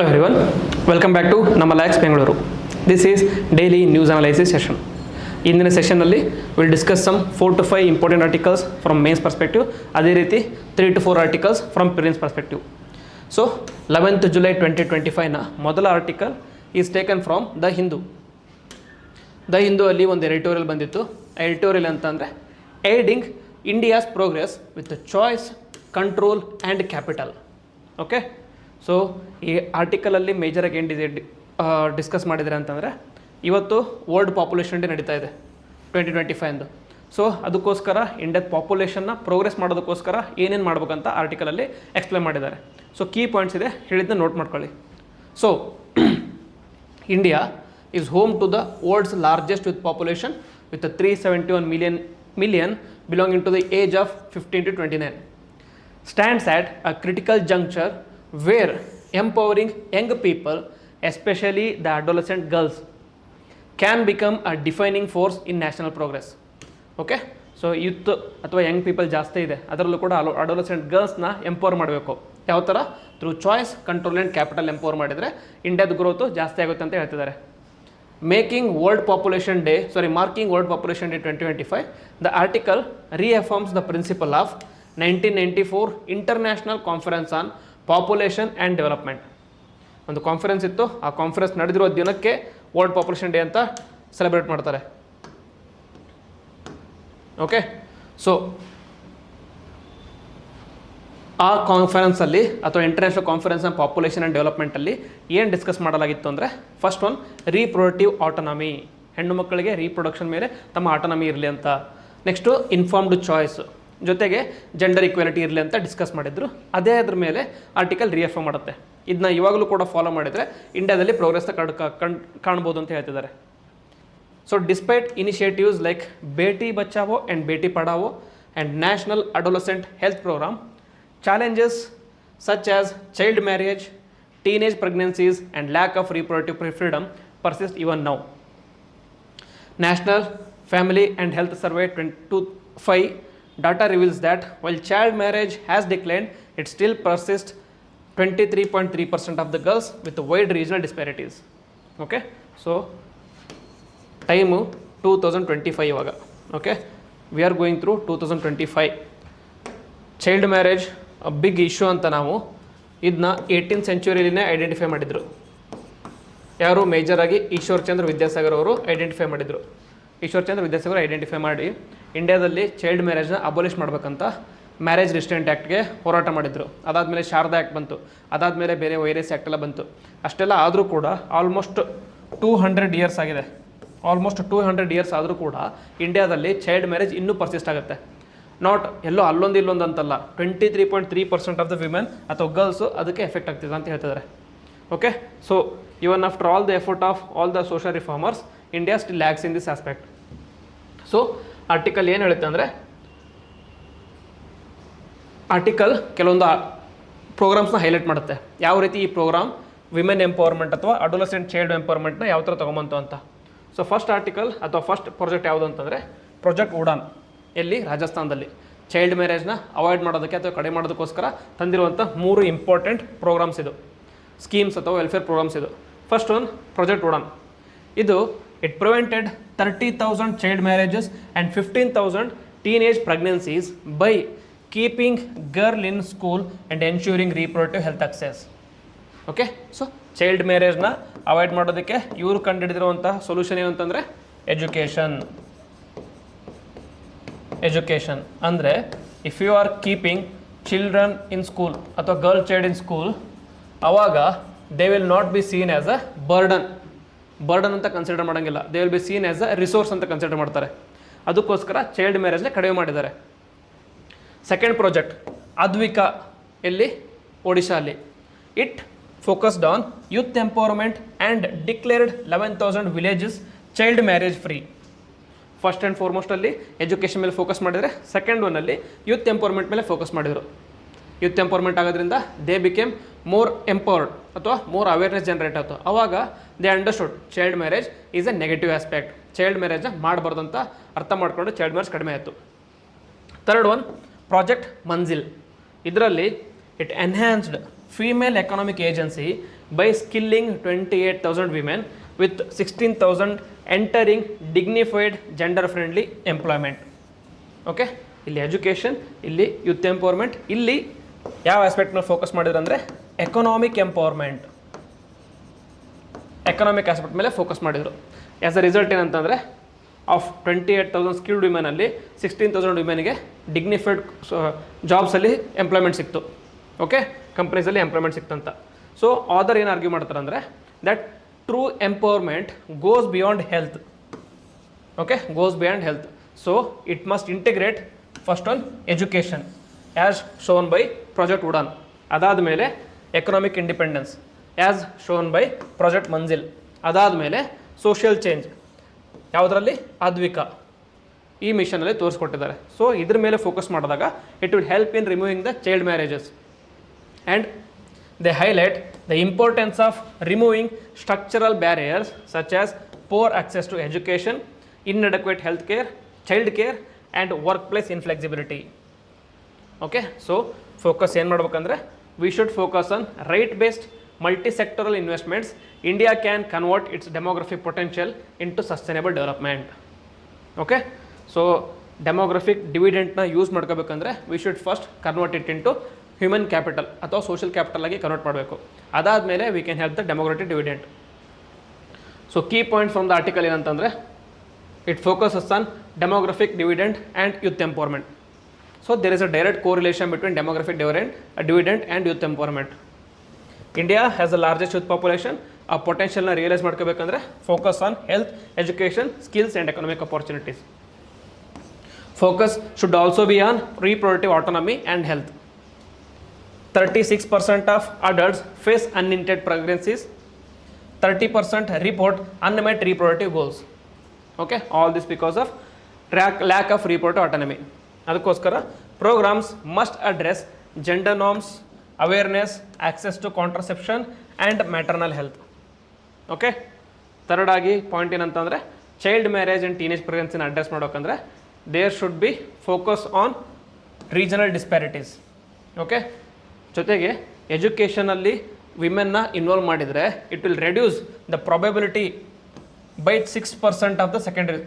Hello everyone, welcome back to ನಮ್ಮ lakhs Bengaluru. This is daily news analysis session. ಇಂದಿನ ಸೆಷನ್ನಲ್ಲಿ will discuss some 4 to 5 important articles from mains perspective, ಅದೇ ರೀತಿ 3 to 4 articles from prelims perspective. So 11th July 2025ನ ಮೊದಲ article is taken from the Hindu. The Hindu ಅಲ್ಲಿ ಒಂದು editorial ಬಂದಿತ್ತು. Editorial ಅಂತಂದರೆ aiding India's progress with choice, control and capital. Okay, so ಈ ಆರ್ಟಿಕಲಲ್ಲಿ ಮೇಜರಾಗಿ ಏನು ಡಿಸ್ಕಸ್ ಮಾಡಿದರೆ ಅಂತಂದರೆ, ಇವತ್ತು ವರ್ಲ್ಡ್ ಪಾಪ್ಯುಲೇಷನ್ ಡೇ ನಡೀತಾ ಇದೆ 2025. ಸೊ ಅದಕ್ಕೋಸ್ಕರ ಇಂಡಿಯಾದ ಪಾಪ್ಯುಲೇಷನ್ನ ಪ್ರೋಗ್ರೆಸ್ ಮಾಡೋದಕ್ಕೋಸ್ಕರ ಏನೇನು ಮಾಡ್ಬೇಕಂತ ಆರ್ಟಿಕಲಲ್ಲಿ ಎಕ್ಸ್ಪ್ಲೇನ್ ಮಾಡಿದ್ದಾರೆ. ಸೊ ಕೀ ಪಾಯಿಂಟ್ಸ್ ಇದೆ, ಹೇಳಿದ್ದನ್ನ ನೋಟ್ ಮಾಡ್ಕೊಳ್ಳಿ. So India is home to the world's largest with population with 371 million belonging to the age of 15 to 29. Stands at a critical juncture where empowering young people, especially the adolescent girls, can become a defining force in national progress. Okay, so youth ಅಥವಾ Young people ಜಾಸ್ತಿ ಇದೆ, ಅದರಲ್ಲೂ ಕೂಡ adolescent ಗರ್ಲ್ಸ್ನ empower ಮಾಡಬೇಕು. ಯಾವ ಥರ? Through choice, control and capital empower ಮಾಡಿದರೆ ಇಂಡಿಯಾದ ಗ್ರೋತು ಜಾಸ್ತಿ ಆಗುತ್ತೆ ಅಂತ ಹೇಳ್ತಿದ್ದಾರೆ. Marking World Population Day 2025, the article reaffirms the principle of 1994 International Conference on Population and Development. ಒಂದು ಕಾನ್ಫರೆನ್ಸ್ ಇತ್ತು, ಆ ಕಾನ್ಫರೆನ್ಸ್ ನಡೆದಿರೋ ದಿನಕ್ಕೆ ವರ್ಲ್ಡ್ ಪಾಪ್ಯುಲೇಷನ್ ಡೇ ಅಂತ ಸೆಲೆಬ್ರೇಟ್ ಮಾಡ್ತಾರೆ. ಓಕೆ, ಸೊ ಆ ಕಾನ್ಫರೆನ್ಸಲ್ಲಿ ಅಥವಾ international conference on population and ಡೆವಲಪ್ಮೆಂಟಲ್ಲಿ ಏನು ಡಿಸ್ಕಸ್ ಮಾಡಲಾಗಿತ್ತು ಅಂದರೆ, ಫಸ್ಟ್ ಒನ್ ರೀಪ್ರೊಡಕ್ಟಿವ್ ಆಟೋನಮಿ, ಹೆಣ್ಣು ಮಕ್ಕಳಿಗೆ ರೀಪ್ರೊಡಕ್ಷನ್ ಮೇಲೆ ತಮ್ಮ ಆಟೋನಮಿ ಇರಲಿ ಅಂತ. ನೆಕ್ಸ್ಟು ಇನ್ಫಾರ್ಮ್ಡ್ ಚಾಯ್ಸ್, ಜೊತೆಗೆ ಜೆಂಡರ್ ಈಕ್ವಾಲಿಟಿ ಇರಲಿ ಅಂತ ಡಿಸ್ಕಸ್ ಮಾಡಿದ್ರು. ಅದೇ ಅದ್ರ ಮೇಲೆ ಆರ್ಟಿಕಲ್ ರಿಯಫರ್ಮ್ ಮಾಡುತ್ತೆ. ಇದನ್ನ ಇವಾಗಲೂ ಕೂಡ ಫಾಲೋ ಮಾಡಿದರೆ ಇಂಡಿಯಾದಲ್ಲಿ ಪ್ರೋಗ್ರೆಸ್ನ ಕಾಣ್ಬೋದು ಅಂತ ಹೇಳ್ತಿದ್ದಾರೆ. So despite initiatives like Beti Bachao and Beti Padhao and national adolescent health programme, challenges such as child marriage, teenage pregnancies and lack of reproductive freedom persist even now. National Family and Health Survey 2025 data reveals that while child marriage has declined, it still persists 23.3% of the girls with wide regional disparities. Okay, so time 2025 ಇವಾಗ. Okay, we are going through 2025. Child marriage big issue ಅಂತ ನಾವು ಇದನ್ನ 18th ಸೆಂಚುರಿಲಿನೇ identify ಮಾಡಿದರು. ಯಾರು? ಮೇಜರಾಗಿ ಈಶ್ವರ್ ಚಂದ್ರ ವಿದ್ಯಾಸಾಗರ್ ಅವರು identify ಮಾಡಿದರು. ಈಶ್ವರ್ ಚಂದ್ರ Vidyasagar identify ಮಾಡಿ ಇಂಡಿಯಾದಲ್ಲಿ ಚೈಲ್ಡ್ ಮ್ಯಾರೇಜ್ನ ಅಬೋಲಿಷ್ ಮಾಡಬೇಕಂತ ಮ್ಯಾರೇಜ್ ರಿಸ್ಟ್ರೆಂಟ್ ಆ್ಯಕ್ಟ್ಗೆ ಹೋರಾಟ ಮಾಡಿದರು. ಅದಾದಮೇಲೆ ಶಾರದಾ ಆ್ಯಕ್ಟ್ ಬಂತು, ಅದಾದಮೇಲೆ ಬೇರೆ ವೈರಸ್ ಆ್ಯಕ್ಟ್ ಎಲ್ಲ ಬಂತು. ಅಷ್ಟೆಲ್ಲ ಆದರೂ ಕೂಡ ಆಲ್ಮೋಸ್ಟ್ 200 ಇಯರ್ಸ್ ಆಗಿದೆ. ಆಲ್ಮೋಸ್ಟ್ 200 ಇಯರ್ಸ್ ಆದರೂ ಕೂಡ ಇಂಡಿಯಾದಲ್ಲಿ ಚೈಲ್ಡ್ ಮ್ಯಾರೇಜ್ ಇನ್ನೂ ಪರ್ಸಿಸ್ಟ್ ಆಗುತ್ತೆ. ನಾಟ್ ಎಲ್ಲೋ ಅಲ್ಲೊಂದು ಇಲ್ಲೊಂದು ಅಂತಲ್ಲ, 23.3% ಆಫ್ ದ ವಿಮೆನ್ ಅಥವಾ ಗರ್ಲ್ಸು ಅದಕ್ಕೆ ಎಫೆಕ್ಟ್ ಆಗ್ತಿದೆ ಅಂತ ಹೇಳ್ತಿದ್ದಾರೆ. Okay, so even after all the effort of all the social reformers, India still lakhs in this aspect. So article ಏನು ಹೇಳುತ್ತೆ ಅಂದರೆ, ಆರ್ಟಿಕಲ್ ಕೆಲವೊಂದು ಪ್ರೋಗ್ರಾಮ್ಸ್ನ ಹೈಲೈಟ್ ಮಾಡುತ್ತೆ. ಯಾವ ರೀತಿ ಈ ಪ್ರೋಗ್ರಾಮ್ ವಿಮೆನ್ ಎಂಪವರ್ಮೆಂಟ್ ಅಥವಾ ಅಡೋಲೆಸೆಂಟ್ ಚೈಲ್ಡ್ ಎಂಪವರ್ಮೆಂಟ್ನ ಯಾವ ಥರ ತೊಗೊಂಬಂತು ಅಂತ. ಸೊ ಫಸ್ಟ್ ಆರ್ಟಿಕಲ್ ಅಥವಾ ಫಸ್ಟ್ ಪ್ರಾಜೆಕ್ಟ್ ಯಾವುದು ಅಂತಂದರೆ ಪ್ರಾಜೆಕ್ಟ್ ಉಡಾನ್. ಎಲ್ಲಿ? ರಾಜಸ್ಥಾನದಲ್ಲಿ. ಚೈಲ್ಡ್ ಮ್ಯಾರೇಜ್ನ ಅವಾಯ್ಡ್ ಮಾಡೋದಕ್ಕೆ ಅಥವಾ ಕಡಿಮೆ ಮಾಡೋದಕ್ಕೋಸ್ಕರ ತಂದಿರುವಂಥ 3 ಇಂಪಾರ್ಟೆಂಟ್ ಪ್ರೋಗ್ರಾಮ್ಸ್ ಇದು, ಸ್ಕೀಮ್ಸ್ ಅಥವಾ ವೆಲ್ಫೇರ್ ಪ್ರೋಗ್ರಾಮ್ಸ್ ಇದು. First one project Udaan. ಇದು it prevented 30,000 child marriages and 15,000 teenage pregnancies by keeping girl in school and ensuring reproductive health access. Okay, so child ಮ್ಯಾರೇಜ್ನ ಅವಾಯ್ಡ್ ಮಾಡೋದಕ್ಕೆ ಇವರು ಕಂಡುಹಿಡಿದಿರುವಂಥ ಸೊಲ್ಯೂಷನ್ ಏನು ಅಂತಂದರೆ ಎಜುಕೇಷನ್. ಅಂದರೆ if you are keeping children in school ಅಥವಾ girl child in school, ಆವಾಗ they will not be seen as a burden ಅಂತ ಕನ್ಸಿಡರ್ ಮಾಡೋಂಗಿಲ್ಲ. They will B seen as a resource ಅಂತ ಕನ್ಸಿಡರ್ ಮಾಡ್ತಾರೆ. ಅದಕ್ಕೋಸ್ಕರ ಚೈಲ್ಡ್ ಮ್ಯಾರೇಜ್ನ ಕಡಿಮೆ ಮಾಡಿದ್ದಾರೆ. ಸೆಕೆಂಡ್ ಪ್ರಾಜೆಕ್ಟ್ ಅದ್ವಿಕಾ, ಎಲ್ಲಿ? ಒಡಿಶಾ ಅಲ್ಲಿ. It focused on youth empowerment and declared 11,000 villages child marriage free. First and ಫಾರ್ಮೋಸ್ಟಲ್ಲಿ ಎಜುಕೇಷನ್ ಮೇಲೆ ಫೋಕಸ್ ಮಾಡಿದರೆ, ಸೆಕೆಂಡ್ ಒನ್ನಲ್ಲಿ ಯೂತ್ ಎಂಪವರ್ಮೆಂಟ್ ಮೇಲೆ ಫೋಕಸ್ ಮಾಡಿದರು. ಯೂತ್ ಎಂಪವರ್ಮೆಂಟ್ ಆಗೋದ್ರಿಂದ ದೇ ಬಿಕೇಮ್ ಮೋರ್ ಎಂಪವರ್ಡ್ ಅಥವಾ ಮೋರ್ ಅವೇರ್ನೆಸ್ ಜನರೇಟ್ ಆಯಿತು. ಆವಾಗ they understood child marriage is a negative aspect. Child ಮ್ಯಾರೇಜ್ನ ಮಾಡಬಾರ್ದಂತ ಅರ್ಥ ಮಾಡಿಕೊಂಡು ಚೈಲ್ಡ್ ಮ್ಯಾರೇಜ್ ಕಡಿಮೆ ಆಯಿತು. Third one project Manzil. ಇದರಲ್ಲಿ it enhanced female economic agency by skilling 28,000 women with 16,000 entering dignified gender friendly employment. Okay, ಇಲ್ಲಿ ಎಜುಕೇಷನ್, ಇಲ್ಲಿ ಯೂತ್ ಎಂಪವರ್ಮೆಂಟ್, ಇಲ್ಲಿ ಯಾವ ಆಸ್ಪೆಕ್ಟ್ನ ಫೋಕಸ್ ಮಾಡಿದ್ರು ಅಂದರೆ ಎಕನಾಮಿಕ್ ಎಂಪವರ್ಮೆಂಟ್, ಎಕನಾಮಿಕ್ ಆಸ್ಪೆಕ್ಟ್ ಮೇಲೆ ಫೋಕಸ್ ಮಾಡಿದರು. ಆ್ಯಸ್ ಅ ರಿಸಲ್ಟ್ ಏನಂತಂದರೆ ಆಫ್ 28,000 ಸ್ಕಿಲ್ಡ್ ವಿಮೆನಲ್ಲಿ 16,000 ವಿಮೆನ್ಗೆ ಡಿಗ್ನಿಫೈಡ್ ಜಾಬ್ಸಲ್ಲಿ ಎಂಪ್ಲಾಯ್ಮೆಂಟ್ ಸಿಕ್ತು. ಓಕೆ, ಕಂಪ್ನೀಸಲ್ಲಿ ಎಂಪ್ಲಾಯ್ಮೆಂಟ್ ಸಿಕ್ತಂತ. ಸೊ ಆದರ್ ಏನು ಆರ್ಗ್ಯೂ ಮಾಡ್ತಾರೆ ಅಂದರೆ that true empowerment goes beyond health. Okay, goes beyond health. So it must integrate first on education as shown by project Udaan, ಅದಾದ ಮೇಲೆ economic independence as shown by project Manzil, ಅದಾದ ಮೇಲೆ social change ಯಾವುದರಲ್ಲಿ ಅದ್ವಿಕಾ ಈ ಮಿಷನಲ್ಲಿ ತೋರಿಸ್ಕೊಟ್ಟಿದ್ದಾರೆ. So ಇದ್ರ ಮೇಲೆ ಫೋಕಸ್ ಮಾಡಿದಾಗ it will help in removing the child marriages and they highlight the importance of removing structural barriers such as poor access to education, inadequate health care, child care and workplace inflexibility. Okay, so focus ಏನು ಮಾಡ್ಬೇಕಂದ್ರೆ we should focus on right based multi-sectoral investments. India can convert its demographic potential into sustainable development. Okay, so demographic dividend na use ಮಾಡ್ಕೋಬೇಕಂದ್ರೆ we should first convert it into human capital ಅಥವಾ social capital ಆಗಿ convert ಮಾಡಬೇಕು. ಅದಾದಮೇಲೆ we can help the demographic dividend. So key point from the article ಏನಂತಂದರೆ it focuses on demographic dividend and youth empowerment. So there is a direct correlation between demographic dividend and youth empowerment. India has the largest youth population. ಆ ಪೊಟೆನ್ಷಿಯಲ್ನ realise ಮಾಡ್ಕೋಬೇಕಂದ್ರೆ focus on health, education, skills and economic opportunities. Focus should also be on reproductive autonomy and health. 36% of adults face unintended pregnancies. 30% report unmet reproductive goals. Okay, all this because of lack of reproductive autonomy. ಅದಕ್ಕೋಸ್ಕರ programs must address gender norms, awareness, access to contraception and maternal health. Okay, third ಆಗಿ point ಏನಂತಂದರೆ child marriage and teenage ಪ್ರೆಗ್ನೆನ್ಸಿನ address ಮಾಡೋಕಂದ್ರೆ there should be focus on regional disparities. Okay, ಜೊತೆಗೆ ಎಜುಕೇಷನಲ್ಲಿ ವಿಮೆನ್ನ involve ಮಾಡಿದರೆ it will reduce the probability by 6% of the secondary.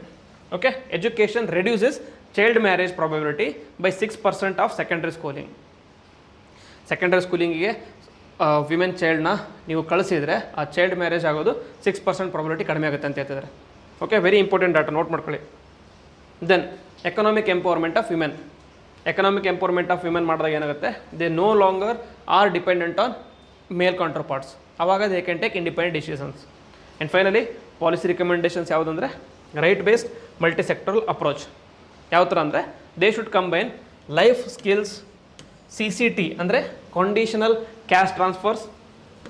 Okay, education reduces child marriage probability by 6% of secondary schooling. Secondary ಸ್ಕೂಲಿಂಗಿಗೆ women ಚೈಲ್ಡ್ನ ನೀವು ಕಳಿಸಿದರೆ ಆ ಚೈಲ್ಡ್ ಮ್ಯಾರೇಜ್ ಆಗೋದು 6% ಪ್ರಾಬಬಿಲಿಟಿ ಕಡಿಮೆ ಆಗುತ್ತೆ ಅಂತ ಹೇಳ್ತಿದ್ದಾರೆ. Okay, very important data, note ಮಾಡ್ಕೊಳ್ಳಿ. Then economic empowerment of women. Economic empowerment of women ಮಾಡಿದಾಗ ಏನಾಗುತ್ತೆ, they no longer are dependent on male counterparts. ಆವಾಗ they can take independent decisions. And finally policy recommendations ಯಾವುದಂದರೆ right based multi sectoral approach. ಯಾವ ಥರ ಅಂದರೆ they should combine life skills, CCT ಅಂದರೆ conditional cash transfers,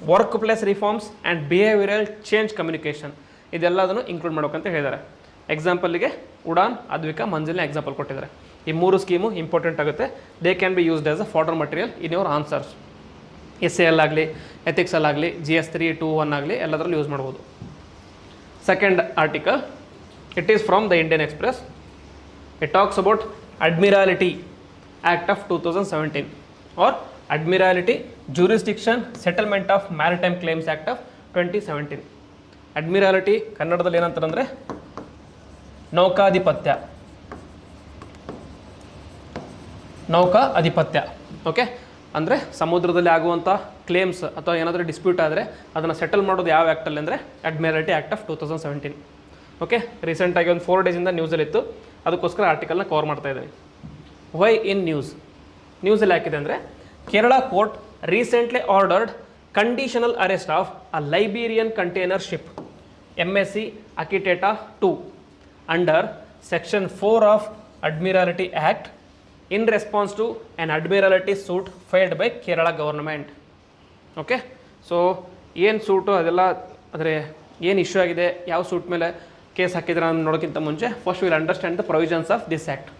workplace reforms and behavioural change communication. ಇದೆಲ್ಲದನ್ನು include ಮಾಡೋಕ್ಕಂತ ಹೇಳಿದ್ದಾರೆ. ಎಕ್ಸಾಂಪಲ್ಗೆ Udan, Advika, ಮಂಜಿಲ್ನ example ಕೊಟ್ಟಿದ್ದಾರೆ. ಈ ಮೂರು ಸ್ಕೀಮು ಇಂಪಾರ್ಟೆಂಟ್ ಆಗುತ್ತೆ. They can be used as a ಫಾರ್ಡರ್ material in your answers. SAL ಆಗಲಿ, ಎಥಿಕ್ಸಲ್ ಆಗಲಿ, GS 321 ಆಗಲಿ, ಎಲ್ಲದರಲ್ಲೂ ಯೂಸ್ ಮಾಡ್ಬೋದು. Second article, it is from the Indian Express. It talks about admiralty Act of 2017 or Admiralty Jurisdiction Settlement of Maritime Claims Act of 2017. ಅಡ್ಮಿರಾಲಿಟಿ ಕನ್ನಡದಲ್ಲಿ ಏನಂತಾರೆ ನೌಕಾಧಿಪತ್ಯ. ನೌಕಾ ಅಧಿಪತ್ಯ. Okay, ಅಂದರೆ ಸಮುದ್ರದಲ್ಲಿ ಆಗುವಂಥ ಕ್ಲೇಮ್ಸ್ ಅಥವಾ ಏನಾದರೂ ಡಿಸ್ಪ್ಯೂಟ್ ಆದರೆ ಅದನ್ನು ಸೆಟಲ್ ಮಾಡೋದು ಯಾವ ಆ್ಯಕ್ಟಲ್ಲಿ ಅಂದರೆ ಅಡ್ಮಿರಾಲಿಟಿ ಆ್ಯಕ್ಟ್ ಆಫ್ 2017. ಓಕೆ, ರೀಸೆಂಟಾಗಿ ಒಂದು 4 ಡೇಸಿಂದ ನ್ಯೂಸಲ್ಲಿತ್ತು, ಅದಕ್ಕೋಸ್ಕರ ಆರ್ಟಿಕಲ್ನ ಕವರ್ ಮಾಡ್ತಾ ಇದ್ದೀನಿ. ವೈ ಇನ್ ನ್ಯೂಸಲ್ಲಿ ಹಾಕಿದೆ ಅಂದರೆ Kerala court recently ordered conditional arrest of a Liberian container ship MSC Akiteta 2 under section 4 of admiralty act in response to an admiralty suit filed by Kerala government. Okay, so ಏನು suit ಅದೆಲ್ಲ ಅಂದರೆ ಏನು issue ಆಗಿದೆ, ಯಾವ suit ಮೇಲೆ case ಹಾಕಿದ್ರೆ ಅಂತ ನೋಡೋಕ್ಕಿಂತ ಮುಂಚೆ first will understand the provisions of this act.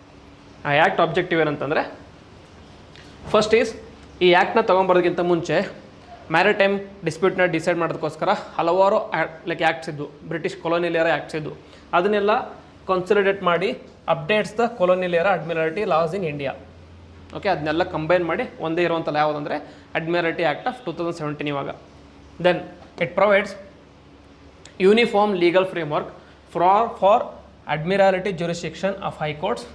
ಆ ಆ್ಯಕ್ಟ್ ಆಬ್ಜೆಕ್ಟಿವ್ ಏನಂತಂದರೆ ಫಸ್ಟ್ ಈಸ್ ಈ ಆ್ಯಕ್ಟ್ನ ತೊಗೊಂಬರೋದಕ್ಕಿಂತ ಮುಂಚೆ ಮ್ಯಾರಿಟೈಮ್ ಡಿಸ್ಪ್ಯೂಟ್ನ ಡಿಸೈಡ್ ಮಾಡೋದಕ್ಕೋಸ್ಕರ ಹಲವಾರು ಆ್ಯಕ್ಟ್ಸ್ ಇದ್ದು, ಬ್ರಿಟಿಷ್ ಕೊಲೋನಿಯಲ್ ಏರಾ ಆ್ಯಕ್ಟ್ಸ್ ಇದ್ದು, ಅದನ್ನೆಲ್ಲ ಕನ್ಸಾಲಿಡೇಟ್ ಮಾಡಿ updates the colonial era admiralty laws in India. Okay, ಅದನ್ನೆಲ್ಲ ಕಂಬೈನ್ ಮಾಡಿ ಒಂದೇ ಇರುವಂಥಲ್ಲ ಯಾವುದಂದರೆ ಅಡ್ಮಿರಾಲ್ಟಿ ಆ್ಯಕ್ಟ್ ಆಫ್ 2017 ಇವಾಗ. Then it provides uniform legal framework for admiralty jurisdiction of high courts,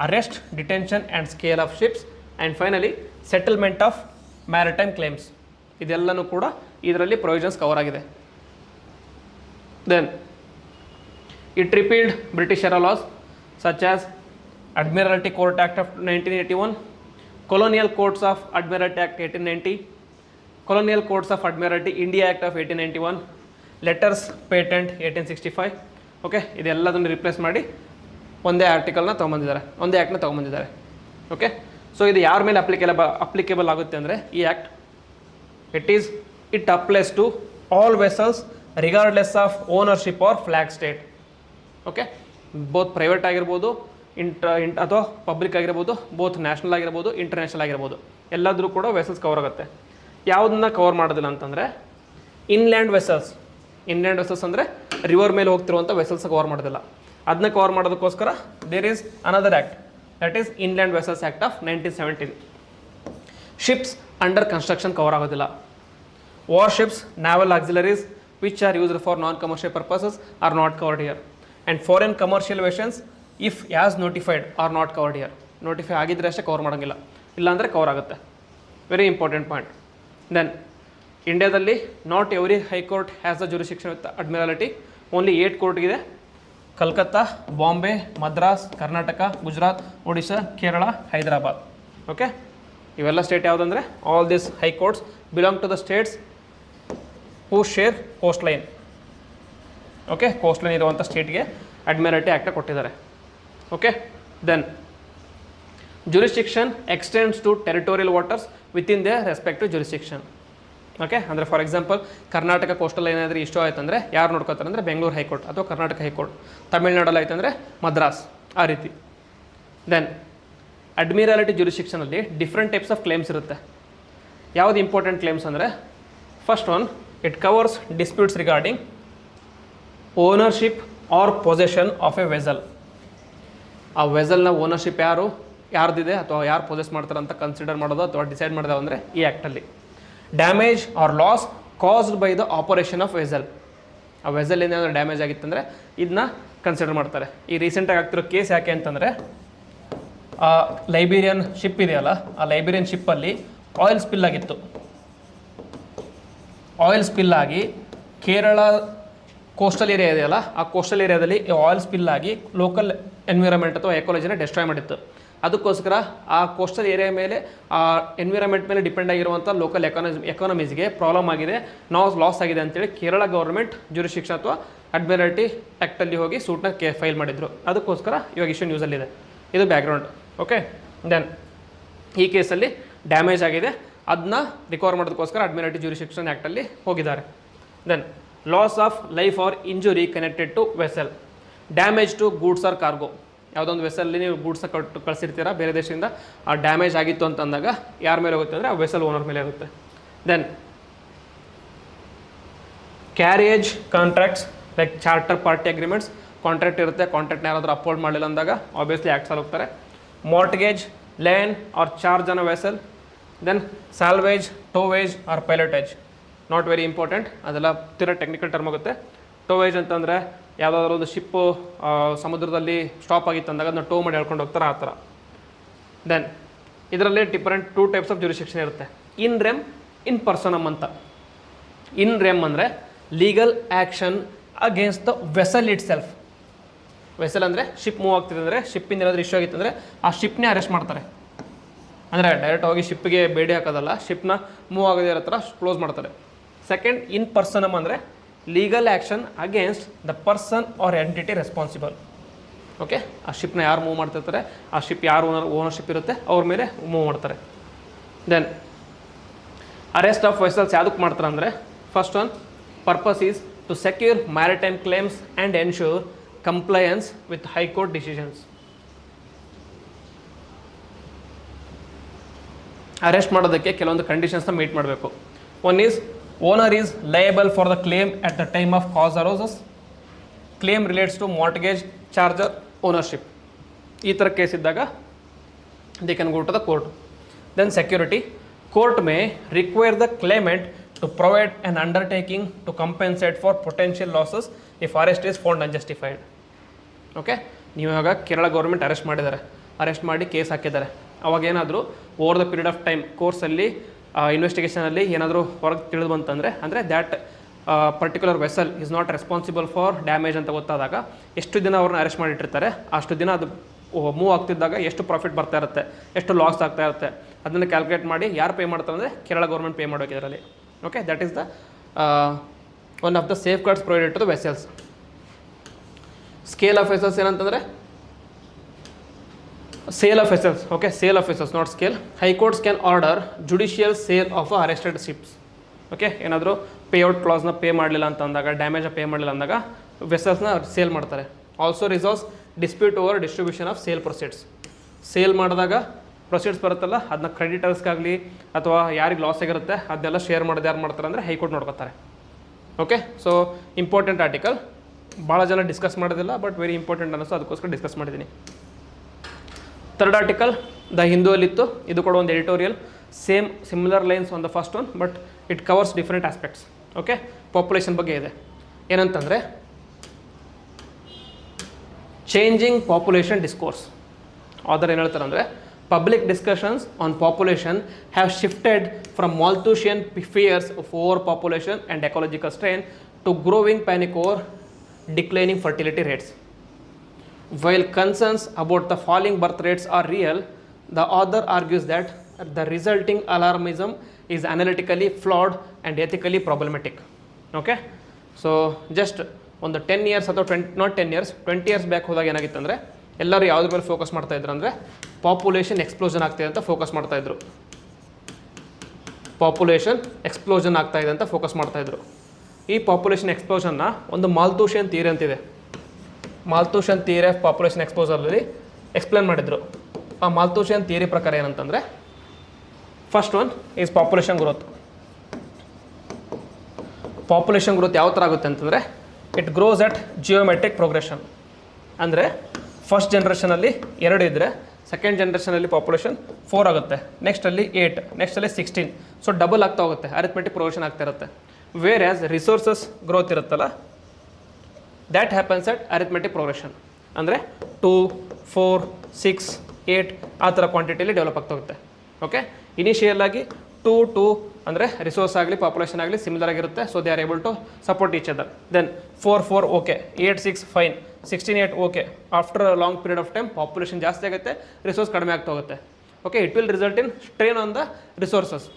arrest, detention and scale of ships, and finally settlement of maritime claims. ಇದೆಲ್ಲನೂ ಕೂಡ ಇದರಲ್ಲಿ provisions cover ಆಗಿದೆ. Then it repealed British era laws such as Admiralty Court Act of 1981, Colonial Courts of Admiralty Act 1890, Colonial Courts of Admiralty India Act of 1891, Letters Patent 1865. Okay, ಇದೆಲ್ಲದನ್ನು replace ಮಾಡಿ ಒಂದೇ ಆರ್ಟಿಕಲ್ನ ತೊಗೊಂಬಂದಿದ್ದಾರೆ, ಒಂದೇ ಆ್ಯಕ್ಟ್ನ ತೊಗೊಂಬಂದಿದ್ದಾರೆ. Okay, so ಇದು ಯಾರ ಮೇಲೆ applicable ಆಗುತ್ತೆ ಅಂದರೆ ಈ act it applies to all vessels regardless of ownership or flag state. Okay, both private ಆಗಿರ್ಬೋದು, ಅಥವಾ ಪಬ್ಲಿಕ್ ಆಗಿರ್ಬೋದು, ಬೋತ್ ನ್ಯಾಷನಲ್ ಆಗಿರ್ಬೋದು, ಇಂಟರ್ನ್ಯಾಷನಲ್ ಆಗಿರ್ಬೋದು, ಎಲ್ಲಾದರೂ ಕೂಡ ವೆಸಲ್ಸ್ ಕವರ್ ಆಗುತ್ತೆ. ಯಾವುದನ್ನ ಕವರ್ ಮಾಡೋದಿಲ್ಲ ಅಂತಂದರೆ ಇನ್ಲ್ಯಾಂಡ್ ವೆಸಲ್ಸ್ ಅಂದರೆ ರಿವರ್ ಮೇಲೆ ಹೋಗ್ತಿರುವಂಥ ವೆಸಲ್ಸ್ ಕವರ್ ಮಾಡೋದಿಲ್ಲ. ಅದನ್ನ ಕವರ್ ಮಾಡೋದಕ್ಕೋಸ್ಕರ there is another act, that is inland vessels act of 1917. Ships under construction cover ಆಗೋದಿಲ್ಲ. Warships, naval auxiliaries which are used for non-commercial purposes are not covered here, and foreign commercial vessels if as notified are not covered here. Notify ಆಗಿದ್ರೆ ಅಷ್ಟೇ cover ಮಾಡೋಂಗಿಲ್ಲ, ಇಲ್ಲಾಂದರೆ cover ಆಗುತ್ತೆ. Very important point. Then ಇಂಡಿಯಾದಲ್ಲಿ not every high court has the jurisdiction with admiralty. Only 8 court ಇದೆ: Calcutta, Bombay, Madras, Karnataka, Gujarat, Odisha, Kerala, Hyderabad. Okay, ಇವೆಲ್ಲ state ಯಾವುದಂದರೆ all this high courts belong to the states who share coastline. Okay, coastline ಇರುವಂಥ ಸ್ಟೇಟ್ಗೆ admiralty act ಕೊಟ್ಟಿದ್ದಾರೆ. Okay, then jurisdiction extends to territorial waters within the respective jurisdiction. Okay, ಅಂದರೆ for example Karnataka coastal line ಏನಾದರೂ ಇಷ್ಟ ಆಯ್ತು ಅಂದರೆ ಯಾರು ನೋಡ್ಕೋತಾರೆ ಅಂದರೆ ಬೆಂಗಳೂರು ಹೈಕೋರ್ಟ್ ಅಥವಾ ಕರ್ನಾಟಕ ಹೈಕೋರ್ಟ್. ತಮಿಳ್ನಾಡಲ್ಲಿ ಆಯ್ತು ಅಂದರೆ ಮದ್ರಾಸ್, ಆ ರೀತಿ. ದೆನ್ ಅಡ್ಮಿರಾಲಿಟಿ ಜ್ಯೂರಿಸ್ಡಿಕ್ಷನಲ್ಲಿ ಡಿಫ್ರೆಂಟ್ ಟೈಪ್ಸ್ ಆಫ್ ಕ್ಲೇಮ್ಸ್ ಇರುತ್ತೆ. ಯಾವುದು ಇಂಪಾರ್ಟೆಂಟ್ ಕ್ಲೇಮ್ಸ್ ಅಂದರೆ first one, it covers disputes regarding ownership or possession of a vessel. ಆ ವೆಸಲ್ನ ಓನರ್ಶಿಪ್ ಯಾರ್ದಿದೆ ಅಥವಾ ಯಾರು ಪೊಸೆಸ್ ಮಾಡ್ತಾರೆ ಅಂತ ಕನ್ಸಿಡರ್ ಮಾಡೋದು ಅಥವಾ ಡಿಸೈಡ್ ಮಾಡೋದು ಅಂದರೆ ಈ ಆ್ಯಕ್ಟಲ್ಲಿ. Damage or loss caused by the operation of vessel. ಆ ವೆಸಲ್ ಏನಾದರೂ ಡ್ಯಾಮೇಜ್ ಆಗಿತ್ತಂದರೆ ಇದನ್ನ ಕನ್ಸಿಡರ್ ಮಾಡ್ತಾರೆ. ಈ ರೀಸೆಂಟಾಗಿ ಆಗ್ತಿರೋ ಕೇಸ್ ಯಾಕೆ ಅಂತಂದರೆ ಆ ಲೈಬೀರಿಯನ್ ಶಿಪ್ ಇದೆಯಲ್ಲ, ಆ ಲೈಬೀರಿಯನ್ ಶಿಪ್ಪಲ್ಲಿ ಆಯಿಲ್ ಸ್ಪಿಲ್ ಆಗಿತ್ತು. ಆಯಿಲ್ ಸ್ಪಿಲ್ ಆಗಿ ಕೇರಳ ಕೋಸ್ಟಲ್ ಏರಿಯಾ ಇದೆಯಲ್ಲ, ಆ ಕೋಸ್ಟಲ್ ಏರಿಯಾದಲ್ಲಿ ಆಯಿಲ್ ಸ್ಪಿಲ್ ಆಗಿ ಲೋಕಲ್ ಎನ್ವಿರಾನ್ಮೆಂಟ್ ಅಥವಾ ಎಕಾಲಜಿನ ಡೆಸ್ಟ್ರಾಯ್ ಮಾಡಿತ್ತು. ಅದಕ್ಕೋಸ್ಕರ ಆ ಕೋಸ್ಟಲ್ ಏರಿಯಾ ಮೇಲೆ, ಆ ಎನ್ವಿರಾನ್ಮೆಂಟ್ ಮೇಲೆ ಡಿಪೆಂಡ್ ಆಗಿರುವಂಥ ಲೋಕಲ್ ಎಕಾನಮೀಸ್ಗೆ ಪ್ರಾಬ್ಲಮ್ ಆಗಿದೆ, ಲಾಸ್ ಆಗಿದೆ ಅಂತೇಳಿ ಕೇರಳ ಗೌರ್ಮೆಂಟ್ ಜ್ಯೂರಿಸ್ಡಿಕ್ಷನ್ ಅಥವಾ ಅಡ್ಮಿರಾಲ್ಟಿ ಆ್ಯಕ್ಟಲ್ಲಿ ಹೋಗಿ ಸೂಟ್ನ ಫೈಲ್ ಮಾಡಿದರು. ಅದಕ್ಕೋಸ್ಕರ ಇವಾಗ ಇಶ್ಯೂ ನ್ಯೂಸಲ್ಲಿದೆ. ಇದು ಬ್ಯಾಕ್ಗ್ರೌಂಡ್. ಓಕೆ, ದೆನ್ ಈ ಕೇಸಲ್ಲಿ ಡ್ಯಾಮೇಜ್ ಆಗಿದೆ, ಅದನ್ನ ರಿಕವರ್ ಮಾಡೋದಕ್ಕೋಸ್ಕರ ಅಡ್ಮಿರಾಲ್ಟಿ ಜ್ಯೂರಿಸ್ಡಿಕ್ಷನ್ ಆ್ಯಕ್ಟಲ್ಲಿ ಹೋಗಿದ್ದಾರೆ. Then loss of life or injury connected to vessel, damage to goods or cargo. ಯಾವುದೊಂದು ವೆಸಲ್ಲಿ ನೀವು ಗೂಡ್ಸ್ನ ಕಳಿಸಿರ್ತೀರ ಬೇರೆ ದೇಶದಿಂದ, ಆ ಡ್ಯಾಮೇಜ್ ಆಗಿತ್ತು ಅಂತಂದಾಗ ಯಾರ ಮೇಲೆ ಹೋಗುತ್ತೆ ಅಂದರೆ ಆ ವೆಸಲ್ ಓನರ್ ಮೇಲೆ ಆಗುತ್ತೆ. Then carriage contracts like charter party agreements, contract ಇರುತ್ತೆ, ಕಾಂಟ್ರಾಕ್ಟ್ನ ಯಾರಾದರೂ ಅಪ್ಹೋಲ್ಡ್ ಮಾಡಲಿಲ್ಲ ಅಂದಾಗ ಆಬ್ವಿಯಸ್ಲಿ ಆ್ಯಕ್ಟ್ಸಲ್ಲಿ ಹೋಗ್ತಾರೆ. Mortgage, land or charge on a vessel. Then salvage, towage or pilotage. Not very important, ಅದೆಲ್ಲ ತೀರಾ ಟೆಕ್ನಿಕಲ್ ಟರ್ಮ್ ಆಗುತ್ತೆ. ಟೋವೇಜ್ ಅಂತಂದರೆ ಯಾವುದಾದ್ರೂ ಒಂದು ಶಿಪ್ಪು ಸಮುದ್ರದಲ್ಲಿ ಸ್ಟಾಪ್ ಆಗಿತ್ತು ಅಂದಾಗ ಅದನ್ನ ಟೋ ಮಾಡಿ ಹೇಳ್ಕೊಂಡು ಹೋಗ್ತಾರೆ, ಆ ಥರ. ದೆನ್ ಇದರಲ್ಲಿ ಡಿಫರೆಂಟ್ 2 ಟೈಪ್ಸ್ ಆಫ್ ಜ್ಯೂರಿಸ್ಡಿಕ್ಷನ್ ಇರುತ್ತೆ: ಇನ್ ರೆಮ್, ಇನ್ ಪರ್ಸನಮ್ ಅಂತ. ಇನ್ ರೆಮ್ ಅಂದರೆ legal action against the vessel it self. Vessel ಅಂದರೆ ಶಿಪ್ ಮೂವ್ ಆಗ್ತಿದೆ ಅಂದರೆ, ಶಿಪ್ಪಿಂದ ಏನಾದರೂ ಇಶ್ಯೂ ಆಗಿತ್ತು ಅಂದರೆ ಆ ಶಿಪ್ನೇ ಅರೆಸ್ಟ್ ಮಾಡ್ತಾರೆ. ಅಂದರೆ ಡೈರೆಕ್ಟ್ ಹೋಗಿ ಶಿಪ್ಪಿಗೆ ಬೇಡಿ ಹಾಕೋದಲ್ಲ, ಶಿಪ್ನ ಮೂವ್ ಆಗದೇ ಇರೋ ಥರ ಕ್ಲೋಸ್ ಮಾಡ್ತಾರೆ. ಸೆಕೆಂಡ್, ಇನ್ ಪರ್ಸನಮ್ ಅಂದರೆ legal action against the person or entity responsible. Okay, ಆ ಶಿಪ್ನ ಯಾರು ಮೂವ್ ಮಾಡ್ತಿರ್ತಾರೆ, ಆ ಶಿಪ್ ಯಾರು ಓನರ್ಶಿಪ್ ಇರುತ್ತೆ ಅವ್ರ ಮೇಲೆ ಮೂವ್ ಮಾಡ್ತಾರೆ. ದೆನ್ ಅರೆಸ್ಟ್ ಆಫ್ ವೆಸಲ್ಸ್ ಯಾವುದಕ್ಕೆ ಮಾಡ್ತಾರೆ ಅಂದರೆ, first one, purpose is to secure maritime claims and ensure compliance with high court decisions. Arrest ಮಾಡೋದಕ್ಕೆ ಕೆಲವೊಂದು ಕಂಡೀಷನ್ಸ್ನ ಮೀಟ್ ಮಾಡಬೇಕು. One is owner is liable for the claim at the time of cause arises. Claim relates to mortgage, charger, ownership. ಈ ಥರ case ಇದ್ದಾಗ they can go to the court. Then security. Court may require the claimant to provide an undertaking to compensate for potential losses if arrest is found unjustified. Okay, ನೀವು ಇವಾಗ Kerala government arrest ಮಾಡಿದ್ದಾರೆ, arrest ಮಾಡಿ case ಹಾಕಿದ್ದಾರೆ. ಅವಾಗೇನಾದರೂ over the period of time ಕೋರ್ಸಲ್ಲಿ ಇನ್ವೆಸ್ಟಿಗೇಷನಲ್ಲಿ ಏನಾದರೂ ಹೊರಗೆ ತಿಳಿದು ಬಂತಂದರೆ, ಅಂದರೆ that particular vessel is not responsible for damage ಅಂತ ಗೊತ್ತಾದಾಗ ಎಷ್ಟು ದಿನ ಅವ್ರನ್ನ ಅರೆಸ್ಟ್ ಮಾಡಿಟ್ಟಿರ್ತಾರೆ, ಅಷ್ಟು ದಿನ ಅದು ಮೂವ್ ಆಗ್ತಿದ್ದಾಗ ಎಷ್ಟು ಪ್ರಾಫಿಟ್ ಬರ್ತಾ ಇರುತ್ತೆ, ಎಷ್ಟು ಲಾಸ್ ಆಗ್ತಾ ಇರುತ್ತೆ, ಅದನ್ನು ಕ್ಯಾಲ್ಕುಲೇಟ್ ಮಾಡಿ ಯಾರು ಪೇ ಮಾಡ್ತಾರೆ ಅಂದರೆ ಕೇರಳ ಗೌರ್ಮೆಂಟ್ ಪೇ ಮಾಡಬೇಕು ಇದರಲ್ಲಿ. Okay, that is the one of the safeguards provided to the vessels. Scale of vessels ಏನಂತಂದರೆ sale of vessels. Okay, sale of vessels, not scale. High courts can order judicial sale of arrested ships. Okay, ಏನಾದರೂ payout ಕ್ಲಾಸ್ನ pay ಮಾಡಲಿಲ್ಲ ಅಂತ ಅಂದಾಗ, ಡ್ಯಾಮೇಜ್ನ pay ಮಾಡಲಿಲ್ಲ ಅಂದಾಗ ವೆಸಲ್ಸ್ನ ಸೇಲ್ ಮಾಡ್ತಾರೆ. Also resolves dispute over distribution of sale proceeds. Sale ಮಾಡಿದಾಗ ಪ್ರೊಸೀಡ್ಸ್ ಬರುತ್ತಲ್ಲ, ಅದನ್ನ ಕ್ರೆಡಿಟರ್ಸ್ಗಾಗಲಿ ಅಥವಾ ಯಾರಿಗೆ ಲಾಸ್ ಆಗಿರುತ್ತೆ ಅದೆಲ್ಲ ಶೇರ್ ಮಾಡೋದು ಯಾರು ಮಾಡ್ತಾರೆ ಅಂದರೆ ಹೈಕೋರ್ಟ್ ನೋಡ್ಕೊತಾರೆ. ಓಕೆ, ಸೊ ಇಂಪಾರ್ಟೆಂಟ್ ಆರ್ಟಿಕಲ್, ಭಾಳ ಜನ ಡಿಸ್ಕಸ್ ಮಾಡೋದಿಲ್ಲ, ಬಟ್ ವೆರಿ ಇಂಪಾರ್ಟೆಂಟ್ ಅನ್ನಿಸ್ತು, ಅದಕ್ಕೋಸ್ಕರ ಡಿಸ್ಕಸ್ ಮಾಡಿದ್ದೀನಿ. ಥರ್ಡ್ ಆರ್ಟಿಕಲ್ ದ ಹಿಂದೂಯಲ್ಲಿತ್ತು, ಇದು ಕೂಡ ಒಂದು editorial, same similar lines on the first one, but it covers different aspects. Okay, population ಬಗ್ಗೆ ಇದೆ. ಏನಂತಂದರೆ ಚೇಂಜಿಂಗ್ ಪಾಪ್ಯುಲೇಷನ್ ಡಿಸ್ಕೋರ್ಸ್. ಆದರ್ ಏನು ಹೇಳ್ತಾರೆ ಅಂದರೆ, public discussions on population have shifted from Malthusian fears of overpopulation and ecological strain to growing panic over declining fertility rates. While concerns about the falling birth rates are real, the author argues that the resulting alarmism is analytically flawed and ethically problematic. Okay, so just ಒಂದು 10 years ಅಥವಾ 20 years back ಹೋದಾಗ ಏನಾಗಿತ್ತು ಅಂದರೆ, ಎಲ್ಲರೂ ಯಾವುದ್ರ ಮೇಲೆ focus ಮಾಡ್ತಾ ಇದ್ರು ಅಂದರೆ ಪಾಪ್ಯುಲೇಷನ್ ಎಕ್ಸ್ಪ್ಲೋಷನ್ ಆಗ್ತಾಯಿದೆ ಅಂತ ಫೋಕಸ್ ಮಾಡ್ತಾಯಿದ್ರು. ಪಾಪ್ಯುಲೇಷನ್ ಎಕ್ಸ್ಪ್ಲೋಷನ್ ಆಗ್ತಾಯಿದೆ ಅಂತ ಫೋಕಸ್ ಮಾಡ್ತಾಯಿದ್ರು. ಈ ಪಾಪ್ಯುಲೇಷನ್ ಎಕ್ಸ್ಪ್ಲೋಷನ್ನ ಒಂದು ಮಾಲ್ಥೂಷಿಯನ್ ಥಿಯರಿ ಅಂತಿದೆ. ಮಾಲ್ಥೂಷಿಯನ್ ಥಿಯರಿ ಆಫ್ ಪಾಪ್ಯುಲೇಷನ್ ಎಕ್ಸ್ಪ್ಲೋಷನಲ್ಲಿ ಎಕ್ಸ್ಪ್ಲೇನ್ ಮಾಡಿದರು. ಆ ಮಾಲ್ಥೂಷಿಯನ್ ಥಿಯರಿ ಪ್ರಕಾರ ಏನಂತಂದರೆ, first one is population growth. Population growth ಯಾವ ಥರ ಆಗುತ್ತೆ ಅಂತಂದರೆ, it gross at geometric progression. ಅಂದರೆ ಫಸ್ಟ್ ಜನ್ರೇಷನಲ್ಲಿ 2 ಇದ್ದರೆ, ಸೆಕೆಂಡ್ ಜನ್ರೇಷನಲ್ಲಿ ಪಾಪ್ಯುಲೇಷನ್ 4 ಆಗುತ್ತೆ, ನೆಕ್ಸ್ಟಲ್ಲಿ 8, ನೆಕ್ಸ್ಟಲ್ಲಿ 16. ಸೊ ಡಬಲ್ ಆಗ್ತಾ ಹೋಗುತ್ತೆ, ಅರಿಥ್ಮೆಟಿಕ್ ಪ್ರೋಗ್ರೆಷನ್ ಆಗ್ತಾ ಇರುತ್ತೆ. ವೇರ್ ಆ್ಯಸ್ ರಿಸೋರ್ಸಸ್ ಗ್ರೋತ್ ಇರುತ್ತಲ್ಲ, that happens at arithmetic progression. ಅಂದರೆ 2, 4, 6, 8 ಆ ಥರ ಕ್ವಾಂಟಿಟಿಯಲ್ಲಿ ಡೆವಲಪ್ ಆಗ್ತಾ ಹೋಗುತ್ತೆ. ಓಕೆ, ಇನಿಷಿಯಲ್ ಆಗಿ 2 ಅಂದರೆ ರಿಸೋರ್ಸ್ ಆಗಲಿ ಪಾಪ್ಯುಲೇಷನ್ ಆಗಲಿ ಸಿಮಿಲರ್ ಆಗಿರುತ್ತೆ. So they are able to support each other. Then 4 okay, 8 6 fine, 16 8 okay. After long period of time population ಜಾಸ್ತಿ ಆಗುತ್ತೆ, ರಿಸೋರ್ಸ್ ಕಡಿಮೆ ಆಗ್ತಾ ಹೋಗುತ್ತೆ. Okay, it will result in strain on the resources.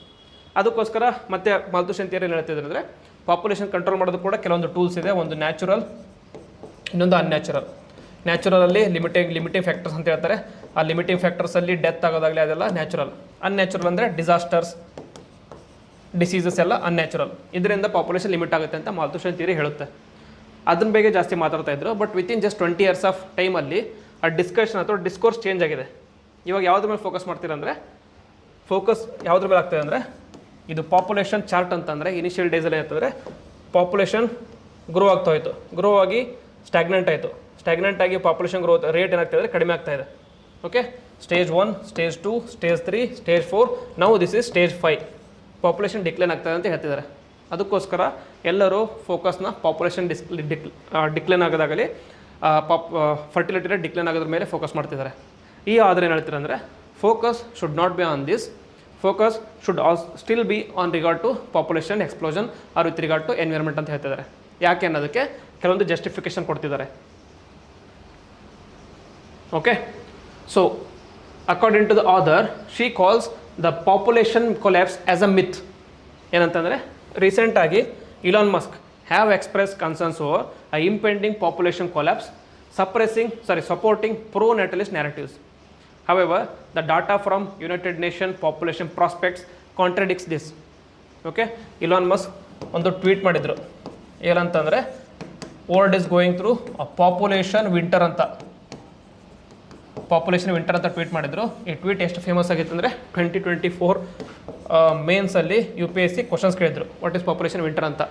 ಅದಕ್ಕೋಸ್ಕರ ಮತ್ತೆ ಮಾಲ್ಥೂಷಿಯನ್ ಥಿಯರಿ ಹೇಳ್ತಿದ್ರು ಅಂದರೆ, ಪಾಪ್ಯುಲೇಷನ್ ಕಂಟ್ರೋಲ್ ಮಾಡೋದು ಕೂಡ ಕೆಲವೊಂದು ಟೂಲ್ಸ್ ಇದೆ. ಒಂದು ನ್ಯಾಚುರಲ್, ಇನ್ನೊಂದು ಅನ್ಯಾಚುರಲ್. ನ್ಯಾಚುರಲಲ್ಲಿ ಲಿಮಿಟಿಂಗ್ ಫ್ಯಾಕ್ಟರ್ಸ್ ಅಂತ ಹೇಳ್ತಾರೆ. ಆ ಲಿಮಿಟಿಂಗ್ ಫ್ಯಾಕ್ಟರ್ಸಲ್ಲಿ ಡೆತ್ ಆಗೋದಾಗಲಿ ಅದೆಲ್ಲ ನ್ಯಾಚುರಲ್. ಅನ್ಯಾಚುರಲ್ ಅಂದರೆ ಡಿಸಾಸ್ಟರ್ಸ್, ಡಿಸೀಸಸ್ ಎಲ್ಲ ಅನ್ಯಾಚುರಲ್. ಇದರಿಂದ ಪಾಪ್ಯುಲೇಷನ್ ಲಿಮಿಟ್ ಆಗುತ್ತೆ ಅಂತ ಮಾಲ್ಥೂಷಿಯನ್ ಥಿಯರಿ ಹೇಳುತ್ತೆ. ಅದನ್ನ ಬಗ್ಗೆ ಜಾಸ್ತಿ ಮಾತಾಡ್ತಾ ಇದ್ರು. But within just 20 years of ಟೈಮಲ್ಲಿ ಆ ಡಿಸ್ಕಷನ್ ಅಥವಾ ಡಿಸ್ಕೋರ್ಸ್ ಚೇಂಜ್ ಆಗಿದೆ. ಇವಾಗ ಯಾವುದ್ರ ಮೇಲೆ ಫೋಕಸ್ ಮಾಡ್ತೀರಂದರೆ, ಫೋಕಸ್ ಯಾವುದ್ರ ಮೇಲೆ ಆಗ್ತದೆ ಅಂದರೆ, ಇದು ಪಾಪ್ಯುಲೇಷನ್ ಚಾರ್ಟ್ ಅಂತಂದರೆ ಇನಿಷಿಯಲ್ ಡೇಸಲ್ಲಿ ಏನಂತಂದರೆ ಪಾಪ್ಯುಲೇಷನ್ ಗ್ರೋ ಆಗ್ತಾ ಹೋಯಿತು, ಗ್ರೋ ಆಗಿ ಸ್ಟ್ಯಾಗ್ನೆಂಟ್ ಆಯಿತು. ಸ್ಟ್ಯಾಗ್ನೆಂಟ್ ಆಗಿ ಪಾಪ್ಯುಲೇಷನ್ ಗ್ರೋತ್ ರೇಟ್ ಏನಾಗ್ತಾಯಿದೆ, ಕಡಿಮೆ ಆಗ್ತಾಯಿದೆ. Okay, stage 1, stage 2, stage 3, stage 4, now this is stage 5. Population decline ಆಗ್ತಾಯಿದೆ ಅಂತ ಹೇಳ್ತಿದ್ದಾರೆ. ಅದಕ್ಕೋಸ್ಕರ ಎಲ್ಲರೂ ಫೋಕಸ್ನ ಪಾಪ್ಯುಲೇಷನ್ ಡಿಕ್ಲೈನ್ ಆಗೋದಾಗಲಿ ಫರ್ಟಿಲಿಟಿ ರೇಟ್ ಡಿಕ್ಲೈನ್ ಆಗೋದ್ರ ಮೇಲೆ ಫೋಕಸ್ ಮಾಡ್ತಿದ್ದಾರೆ. ಈ ಆದರೆ ಏನು ಹೇಳ್ತಾರೆ ಅಂದರೆ, focus should not be on this, focus should still be on regard to population explosion or with regard to environment ಅಂತ ಹೇಳ್ತಿದ್ದಾರೆ. ಯಾಕೆ ಅನ್ನೋದಕ್ಕೆ ಕೆಲವೊಂದು ಜಸ್ಟಿಫಿಕೇಶನ್ ಕೊಡ್ತಿದ್ದಾರೆ. Okay, so according to the author, she calls the population collapse as a myth. ಏನಂತಂದರೆ, ರೀಸೆಂಟಾಗಿ Elon Musk have express concerns over a impending population collapse supporting pro-natalist narratives. However, the data from United Nations Population Prospects contradicts this. Okay, Elon Musk ಒಂದು tweet ಮಾಡಿದರು. ಏನಂತಂದರೆ, world is going through a population winter ಅಂತ tweet ಮಾಡಿದರು. ಈ tweet ಎಷ್ಟು famous ಆಗಿತ್ತು ಅಂದರೆ, 2024 ಮೇನ್ಸಲ್ಲಿ UPSC ಕ್ವಶನ್ಸ್ ಕೇಳಿದ್ರು, ವಾಟ್ ಇಸ್ ಪಾಪ್ಯುಲೇಷನ್ ವಿಂಟರ್ ಅಂತ,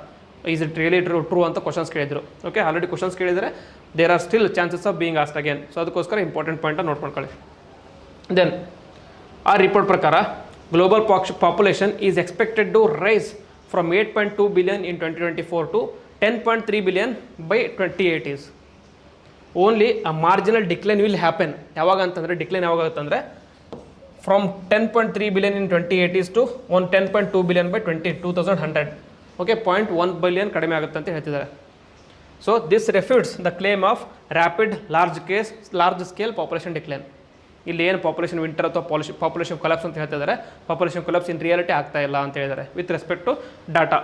ಈಸ್ ಇಟ್ ರಿಯಲಿ ಟ್ರೂ ಅಂತ ಕ್ವಶನ್ಸ್ ಕೇಳಿದ್ರು. ಓಕೆ, ಆಲ್ರೆಡಿ ಕ್ವಶನ್ಸ್ ಕೇಳಿದರೆ there are still chances of being asked again. So ಅದಕ್ಕೋಸ್ಕರ ಇಂಪಾರ್ಟೆಂಟ್ ಪಾಯಿಂಟನ್ನು ನೋಟ್ ಮಾಡ್ಕೊಳ್ಳಿ. ದೆನ್ ಆ ರಿಪೋರ್ಟ್ ಪ್ರಕಾರ Global population is expected to rise from 8.2 billion in 2024 to 10.3 billion by 2080s. Only a marginal decline will happen. ಯಾವಾಗ ಅಂತಂದರೆ decline ಯಾವಾಗ ಆಗುತ್ತಂದರೆ from 10.3 billion in 2080s to 10.2 billion by 2100. Okay, 0.1 billion ಕಡಿಮೆ ಆಗುತ್ತೆ ಅಂತ ಹೇಳ್ತಿದ್ದಾರೆ. So this refutes the claim of rapid large scale population decline. ಇಲ್ಲಿ ಏನು ಪಾಪ್ಯುಲೇಷನ್ ವಿಂಟರ್ ಅಥವಾ ಪಾಪ್ಯುಲೇಷನ್ ಕೊಲಾಪ್ಸ್ ಅಂತ ಹೇಳ್ತಿದ್ದಾರೆ, ಪಾಪ್ಯುಲೇಷನ್ ಕೊಲಾಪ್ಸ್ ಇನ್ ರಿಯಾಲಿಟಿ ಆಗ್ತಾ ಇಲ್ಲ ಅಂತ ಹೇಳಿದ್ದಾರೆ with respect to data.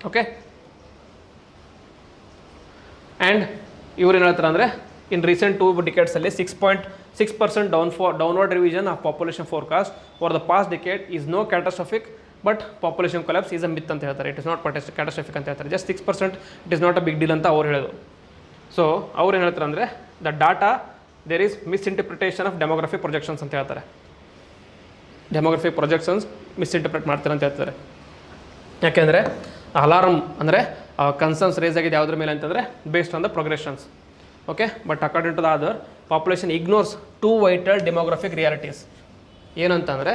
Okay, and ಇವ್ರು ಏನು ಹೇಳ್ತಾರೆ ಅಂದರೆ ಇನ್ ರೀಸೆಂಟ್ 2 ಡಿಕೇಡ್ಸಲ್ಲಿ 6.6% downward revision of population forecast for the past decade is no catastrophic but population collapse is a myth ಅಂತ ಹೇಳ್ತಾರೆ. ಇಟ್ ಇಸ್ ನಾಟ್ ಕ್ಯಾಟಸ್ಟ್ರಾಫಿಕ್ ಅಂತ ಹೇಳ್ತಾರೆ. Just 6% it is not a big deal ಅಂತ ಅವ್ರು ಹೇಳೋದು. So ಅವ್ರು ಏನು ಹೇಳ್ತಾರೆ ಅಂದರೆ the data there is misinterpretation of demography projections ಅಂತ ಹೇಳ್ತಾರೆ. ಡೆಮೋಗ್ರಫಿ ಪ್ರೊಜೆಕ್ಷನ್ಸ್ ಮಿಸ್ಇಂಟರ್ಪ್ರಿಟ್ ಮಾಡ್ತಾರೆ ಅಂತ ಹೇಳ್ತಾರೆ. ಯಾಕೆಂದರೆ ಅಲಾರಮ್ ಅಂದರೆ ಕನ್ಸರ್ನ್ಸ್ ರೇಸ್ ಆಗಿದೆ ಯಾವುದ್ರ ಮೇಲೆ ಅಂತಂದರೆ based on the progressions. Okay, but according to the other population ignores 2 vital demographic realities. ಏನಂತಂದರೆ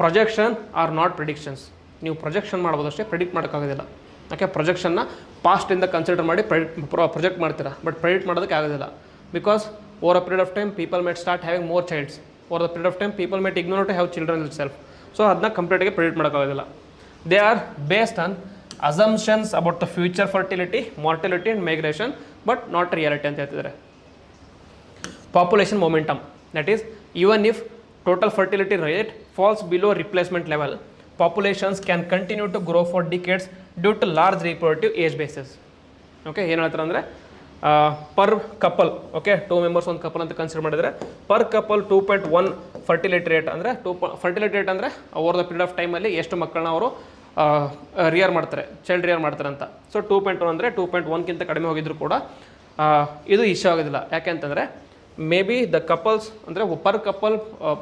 ಪ್ರೊಜೆಕ್ಷನ್ ಆರ್ ನಾಟ್ ಪ್ರಿಡಿಕ್ಷನ್ಸ್. ನೀವು ಪ್ರೊಜೆಕ್ಷನ್ ಮಾಡ್ಬೋದು ಅಷ್ಟೇ, ಪ್ರಿಡಿಕ್ಟ್ ಮಾಡೋಕ್ಕಾಗೋದಿಲ್ಲ. ಓಕೆ, ಪ್ರೊಜೆಕ್ಷನ್ನ ಪಾಸ್ಟಿಂದ ಕನ್ಸಿಡರ್ ಮಾಡಿ ಪ್ರೊಜೆಕ್ಟ್ ಮಾಡ್ತೀರಾ, ಬಟ್ ಪ್ರಿಡಿಕ್ಟ್ ಮಾಡೋದಕ್ಕೆ ಆಗೋದಿಲ್ಲ. Because over a period of time people might start having more childs. Over the period of time people might ignore to have children itself. So ಅದನ್ನ ಕಂಪ್ಲೀಟಾಗಿ predict ಮಾಡೋಕ್ಕಾಗೋದಿಲ್ಲ. They are based on assumptions about the future fertility, mortality and migration, but not reality ಅಂತ ಹೇಳ್ತಿದ್ದಾರೆ. Population momentum, that is even if total fertility rate falls below replacement level, populations can continue to grow for decades due to large reproductive age basis. Okay, ಏನು ಹೇಳ್ತಾರೆ ಅಂದರೆ per couple, okay 2 members ಒಂದು couple ಅಂತ consider ಮಾಡಿದರೆ per couple 2.1 fertility rate ಅಂದರೆ fertility rate ಅಂದರೆ over the period of ಟೈಮಲ್ಲಿ ಎಷ್ಟು ಮಕ್ಕಳನ್ನ ಅವರು ರಿಯರ್ ಮಾಡ್ತಾರೆ, ಚೈಲ್ಡ್ ರಿಯರ್ ಮಾಡ್ತಾರೆ ಅಂತ. ಸೊ 2.1 ಅಂದರೆ 2.1ಕ್ಕಿಂತ ಕಡಿಮೆ ಹೋಗಿದ್ರು ಕೂಡ ಇದು ಇಶ್ಯೂ ಆಗೋದಿಲ್ಲ. ಯಾಕೆ ಅಂತಂದರೆ ಮೇ ಬಿ ದ ಕಪಲ್ಸ್ ಅಂದರೆ ಪರ್ ಕಪಲ್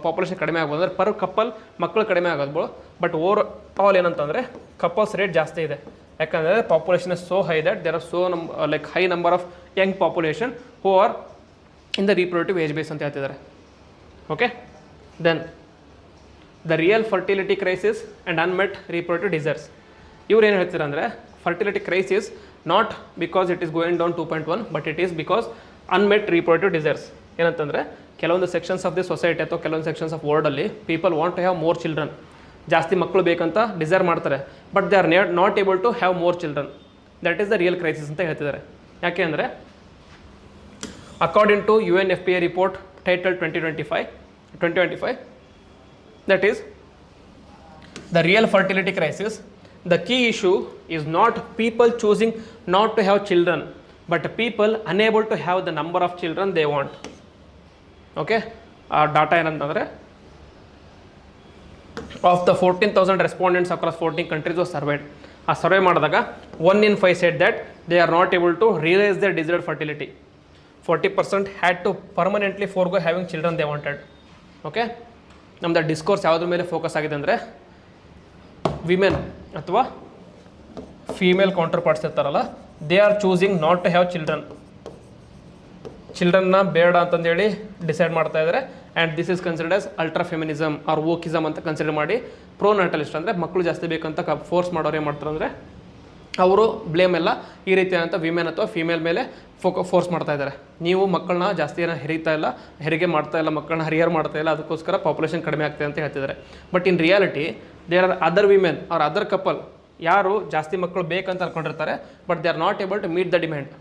ಪಾಪ್ಯುಲೇಷನ್ ಕಡಿಮೆ ಆಗ್ಬೋದು, ಅಂದರೆ ಪರ್ ಕಪಲ್ ಮಕ್ಕಳು ಕಡಿಮೆ ಆಗೋದು. ಬಟ್ ಓವರ್ ಆಲ್ ಏನಂತಂದರೆ ಕಪಲ್ಸ್ ರೇಟ್ ಜಾಸ್ತಿ ಇದೆ. ಯಾಕಂದರೆ population is so high that there are so like high number of young population who are in the reproductive age base ಅಂತ ಹೇಳ್ತಿದ್ದಾರೆ. Okay, then the real fertility crisis and unmet reproductive desires. ಇವ್ರು ಏನು ಹೇಳ್ತಾರೆ ಅಂದರೆ fertility crisis not because it is going down 2.1 but it is because unmet reproductive desires. ಏನಂತಂದರೆ ಕೆಲವೊಂದು sections of the society ಅಥವಾ ಕೆಲವೊಂದು ಸೆಕ್ಷನ್ಸ್ ಆಫ್ ವರ್ಲ್ಡಲ್ಲಿ people want to have more children, ಜಾಸ್ತಿ ಮಕ್ಕಳು ಬೇಕಂತ ಡಿಸೈರ್ ಮಾಡ್ತಾರೆ, but they are not able to have more children. That is the real crisis ಅಂತ ಹೇಳ್ತಿದ್ದಾರೆ. ಯಾಕೆ ಅಂದರೆ according to UNFPA report title 2025 that is the real fertility crisis. The key issue is not people choosing not to have children but people unable to have the number of children they want. Okay, data ಏನಂತಂದರೆ of the 14,000 respondents across 14 countries was surveyed. ಆ survey ಮಾಡಿದಾಗ 1 in 5 said that they are not able to realize their desired fertility. 40% had to permanently forego having children they wanted. Okay, ನಮ್ದು discourse ಯಾವುದ್ರ ಮೇಲೆ focus ಆಗಿದೆ ಅಂದರೆ women ಅಥವಾ female counterparts ಇರ್ತಾರಲ್ಲ, they are choosing not to have ಚಿಲ್ಡ್ರನ್ನ ಬೇಡ ಅಂತಂದೇಳಿ ಡಿಸೈಡ್ ಮಾಡ್ತಾ ಇದ್ದಾರೆ. And this is considered as ultra feminism or wokism ಅಂತ ಕನ್ಸಿಡರ್ ಮಾಡಿ ಪ್ರೋ ನಾಟಲಿಸ್ಟ್ ಅಂದರೆ ಮಕ್ಕಳು ಜಾಸ್ತಿ ಬೇಕಂತ ಫೋರ್ಸ್ ಮಾಡೋರು ಏನು ಮಾಡ್ತಾರೆ ಅಂದರೆ ಅವರು ಬ್ಲೇಮ್ ಎಲ್ಲ ಈ ರೀತಿಯಾದಂಥ ವಿಮೆನ್ ಅಥವಾ ಫೀಮೇಲ್ ಮೇಲೆ ಫೋರ್ಸ್ ಮಾಡ್ತಾ ಇದ್ದಾರೆ. ನೀವು ಮಕ್ಕಳನ್ನ ಜಾಸ್ತಿ ಏನೋ ಹೆರಿಗೆ ಮಾಡ್ತಾ ಇಲ್ಲ, ಮಕ್ಕಳನ್ನ ಹರಿಯರ್ ಮಾಡ್ತಾ ಇಲ್ಲ, ಅದಕ್ಕೋಸ್ಕರ ಪಾಪ್ಯುಲೇಷನ್ ಕಡಿಮೆ ಆಗ್ತದೆ ಅಂತ ಹೇಳ್ತಿದ್ದಾರೆ. But in reality there are other women or other couple ಯಾರು ಜಾಸ್ತಿ ಮಕ್ಕಳು ಬೇಕಂತ ಅನ್ಕೊಂಡಿರ್ತಾರೆ, but they are not able to meet the demand.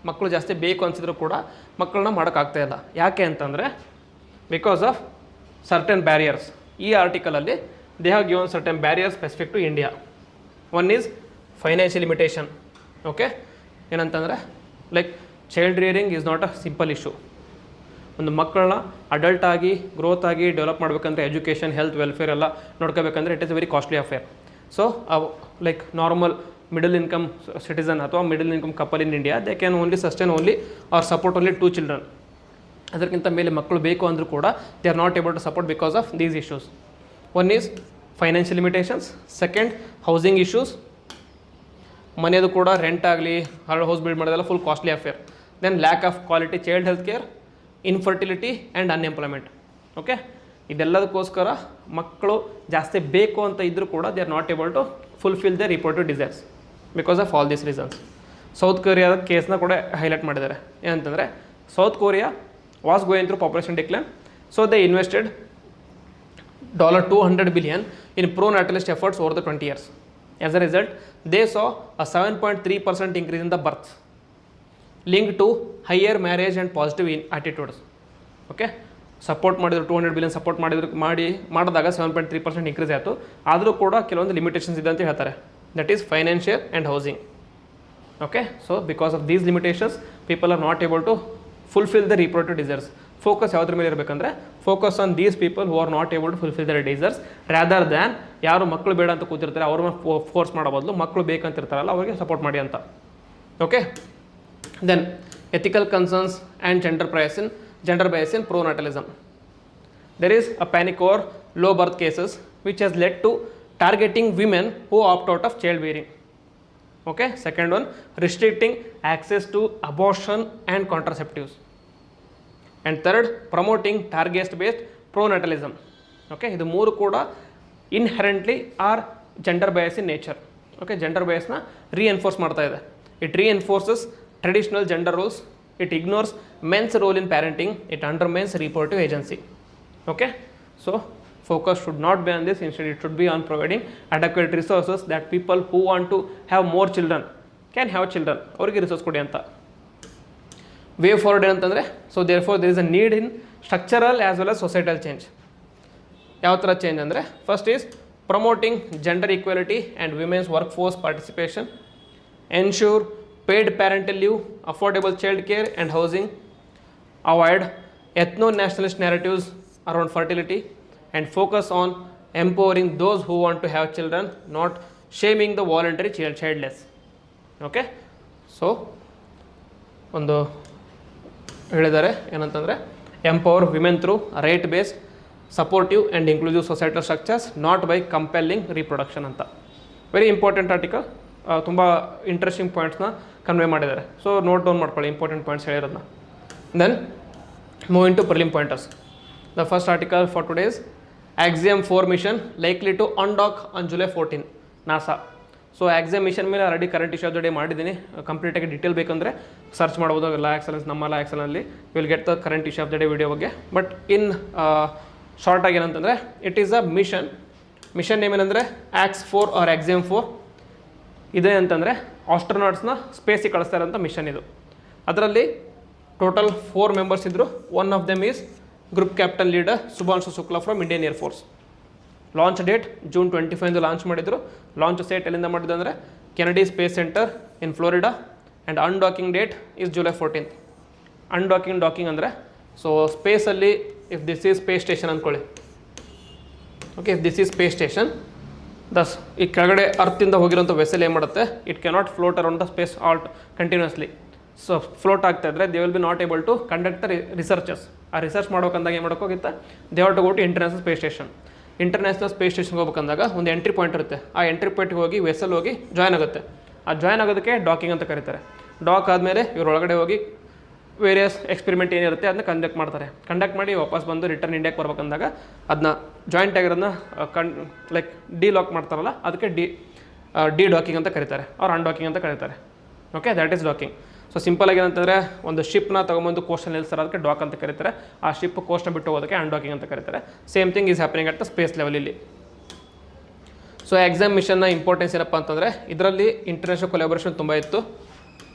ಮಕ್ಕಳು ಜಾಸ್ತಿ ಬೇಕು ಅನಿಸಿದ್ರು ಕೂಡ ಮಕ್ಕಳನ್ನ ಮಾಡೋಕ್ಕಾಗ್ತಾ ಇಲ್ಲ. ಯಾಕೆ ಅಂತಂದರೆ ಬಿಕಾಸ್ ಆಫ್ ಸರ್ಟನ್ ಬ್ಯಾರಿಯರ್ಸ್. ಈ ಆರ್ಟಿಕಲಲ್ಲಿ they have given certain barriers specific to India. One is financial limitation. Okay, ಏನಂತಂದರೆ like child rearing is not a simple issue. ಒಂದು ಮಕ್ಕಳನ್ನ ಅಡಲ್ಟ್ ಆಗಿ ಗ್ರೋತ್ ಆಗಿ ಡೆವಲಪ್ ಮಾಡಬೇಕಂದ್ರೆ ಎಜುಕೇಷನ್, ಹೆಲ್ತ್, ವೆಲ್ಫೇರ್ ಎಲ್ಲ ನೋಡ್ಕೋಬೇಕಂದ್ರೆ it is very costly affair. So like normal middle income citizen ಅಥವಾ middle income couple in India they can only sustain only or support only 2 children. ಅದಕ್ಕಿಂತ ಮೇಲೆ ಮಕ್ಕಳು ಬೇಕು ಅಂದರೂ ಕೂಡ they are not able to support because of these issues. One is financial limitations, second housing issues. ಮನೆಯದು ಕೂಡ rent ಆಗಲಿ house build ಮಾಡೋದೆಲ್ಲ full costly affair. Then lack of quality child health care, infertility and unemployment. Okay, ಇದೆಲ್ಲದಕ್ಕೋಸ್ಕರ ಮಕ್ಕಳು ಜಾಸ್ತಿ ಬೇಕು ಅಂತ ಇದ್ದರೂ ಕೂಡ they are not able to fulfil the reported desires because of all these reasons. South ಕೊರಿಯಾದ ಕೇಸ್ನ ಕೂಡ ಹೈಲೈಟ್ ಮಾಡಿದ್ದಾರೆ. ಏನಂತಂದರೆ South Korea was going through population decline, so they invested $200 billion in pro-natalist efforts over the 20 years. As a result, they saw a 7.3% increase in the births linked to higher marriage and positive attitudes. Okay, support ಮಾಡಿದ್ರು, $200 billion support ಮಾಡಿದಾಗ 7.3% increase ಆಯಿತು. ಆದರೂ ಕೂಡ ಕೆಲವೊಂದು limitations ಇದೆ ಅಂತ ಹೇಳ್ತಾರೆ. That is financial and housing. Okay, so because of these limitations people are not able to fulfil the reproductive desires. Focus ಯಾವುದ್ರ ಮೇಲೆ ಇರಬೇಕಂದ್ರೆ focus on these people who are not able to fulfil their desires rather than ಯಾರು ಮಕ್ಕಳು ಬೇಡ ಅಂತ ಕೂತಿರ್ತಾರೆ ಅವ್ರನ್ನ force ಮಾಡೋ ಬದಲು ಮಕ್ಕಳು ಬೇಕಂತಿರ್ತಾರಲ್ಲ ಅವರಿಗೆ ಸಪೋರ್ಟ್ ಮಾಡಿ ಅಂತ. Okay, then ethical concerns and gender bias in pronatalism. There is a panic over low birth cases which has led to targeting women who opt out of child bearing. Okay, second one restricting access to abortion and contraceptives. And third, promoting target based pronatalism. Okay, ಇದು ಮೂರು ಕೂಡ inherently are gender bias in nature. Okay, gender ಬಯಸ್ನ reinforce ಮಾಡ್ತಾ ಇದೆ. It reinforces traditional gender roles, it ignores men's role in parenting, it undermines reproductive agency. Okay, so focus should not be on this, instead it should be on providing adequate resources that people who want to have more children can have children, ಅವರಿಗೆ resource ಕೊಡಿ ಅಂತ. Way forward ಏನಂತಂದರೆ, so therefore there is a need in structural as well as societal change. ಯಾವ ಥರ change ಅಂದರೆ, first is promoting gender equality and women's workforce participation, ensure paid parental leave, affordable child care and housing, avoid ethno nationalist narratives around fertility, and focus on empowering those who want to have children, not shaming the voluntary childless. Okay, so ಒಂದು ಹೇಳಿದ್ದಾರೆ ಏನಂತಂದರೆ, empower women through right based supportive and inclusive societal structures, not by compelling reproduction ಅಂತ. Very important article, ತುಂಬ interesting ಪಾಯಿಂಟ್ಸ್ನ convey ಮಾಡಿದ್ದಾರೆ. So note down ಮಾಡ್ಕೊಳ್ಳಿ important points ಹೇಳಿರೋದನ್ನ. Then move in to prelim pointers. The first article for today's, Axiom 4 mission likely to undock on July 14, NASA. So Axiom mission ಮೇಲೆ already current issue of the day ಮಾಡಿದ್ದೀನಿ. ಕಂಪ್ಲೀಟಾಗಿ detail ಬೇಕಂದರೆ search ಮಾಡ್ಬೋದು ಲಾ ಎಕ್ಸಲೆನ್ಸ್, ನಮ್ಮ ಲಾ ಎಕ್ಸಲೆನ್ಸಲ್ಲಿ will get the current issue of the day video ಬಗ್ಗೆ. But in ಶಾರ್ಟಾಗಿ ಏನಂತಂದರೆ, it is a mission name ಏನಂದರೆ AX4 ಆರ್ Axiom 4. ಇದೆ ಅಂತಂದರೆ ಆಸ್ಟ್ರೋನಾಟ್ಸ್ನ ಸ್ಪೇಸಿಗೆ ಕಳಿಸ್ತಾ ಇರೋಂಥ ಮಿಷನ್ ಇದು. ಅದರಲ್ಲಿ ಟೋಟಲ್ 4 ಮೆಂಬರ್ಸ್ ಇದ್ದರು. One of them is group captain leader Shubhanshu Shukla from Indian Air Force. Launch date June 25 launch ಮಾಡಿದರು. ಲಾಂಚ್ ಸೈಟ್ ಎಲ್ಲಿಂದ ಮಾಡಿದ್ದು ಅಂದರೆ Kennedy Space Center in Florida. And undocking date is July 14. Docking ಅಂದರೆ, ಸೊ ಸ್ಪೇಸಲ್ಲಿ if this is space station ಅಂದ್ಕೊಳ್ಳಿ. Okay, if this is space station, thus ಈ ಕೆಳಗಡೆ ಅರ್ತಿಂದ ಹೋಗಿರೋಂಥ ವೆಸಲ್ ಏನು ಮಾಡುತ್ತೆ, it cannot float around the space ಆಲ್ಟ್ ಕಂಟಿನ್ಯೂಸ್ಲಿ. ಸೊ ಫ್ಲೋಟ್ ಆಗ್ತಾ ಇದ್ದರೆ they will be not able to conduct the researches. ಆ ರಿಸರ್ಚ್ ಮಾಡ್ಬೇಕಂದಾಗ ಏನು ಮಾಡೋಕ್ಕೋಗಿತ್ತು, they have to go to International Space Station. International Space ಸ್ಟೇಷನ್ಗೆ ಹೋಗ್ಬೇಕಂದಾಗ ಒಂದು ಎಂಟ್ರಿ ಪಾಯಿಂಟ್ ಇರುತ್ತೆ. ಆ ಎಂಟ್ರಿ ಪಾಯಿಂಟ್ಗೆ ಹೋಗಿ ವೆಸಲ್ ಹೋಗಿ ಜಾಯ್ನ್ ಆಗುತ್ತೆ. ಆ ಜಾಯ್ನ್ ಆಗೋದಕ್ಕೆ ಡಾಕಿಂಗ್ ಅಂತ ಕರೀತಾರೆ. ಡಾಕ್ ಆದಮೇಲೆ ಇವ್ರ ಒಳಗಡೆ ಹೋಗಿ ವೇರಿಯಸ್ ಎಕ್ಸ್ಪೆರಿಮೆಂಟ್ ಏನಿರುತ್ತೆ ಅದನ್ನ ಕಂಡಕ್ಟ್ ಮಾಡಿ ವಾಪಸ್ ಬಂದು ರಿಟರ್ನ್ ಇಂಡಿಯಾಕ್ಕೆ ಬರ್ಬೇಕಂದಾಗ ಅದನ್ನ ಜಾಯಿಂಟ್ ಆಗಿರೋದನ್ನ ಲೈಕ್ ಲಾಕ್ ಮಾಡ್ತಾರಲ್ಲ, ಅದಕ್ಕೆ ಡಿ ಡಾಕಿಂಗ್ ಅಂತ ಕರೀತಾರೆ, ಅವ್ರು ಅನ್ಡಾಕಿಂಗ್ ಅಂತ ಕರೀತಾರೆ. Okay, that is docking. So ಸಿಂಪಲಾಗಿ ಏನಂತಂದರೆ, ಒಂದು ಶಿಪ್ನ ತೊಗೊಂಬಂದು ಕೋಸ್ಟಲ್ಲಿ ನಿಲ್ಲಿಸ್ತಾರೆ, ಅದಕ್ಕೆ ಡಾಕ್ ಅಂತ ಕರೀತಾರೆ. ಆ ಶಿಪ್ ಕೋಸ್ಟ್ನ ಬಿಟ್ಟು ಹೋಗೋದಕ್ಕೆ ಅನ್ಡಾಕಿಂಗ್ ಅಂತ ಕರೀತಾರೆ. Same thing is happening at the space level ಇಲ್ಲಿ. ಸೊ ಎಕ್ಸಾಮ್ ಮಿಷನ್ನ ಇಂಪಾರ್ಟೆನ್ಸ್ ಏನಪ್ಪ ಅಂತಂದರೆ, ಇದರಲ್ಲಿ ಇಂಟರ್ನ್ಯಾಷನಲ್ ಕೊಲಾಬರೇಷನ್ ತುಂಬ ಇತ್ತು.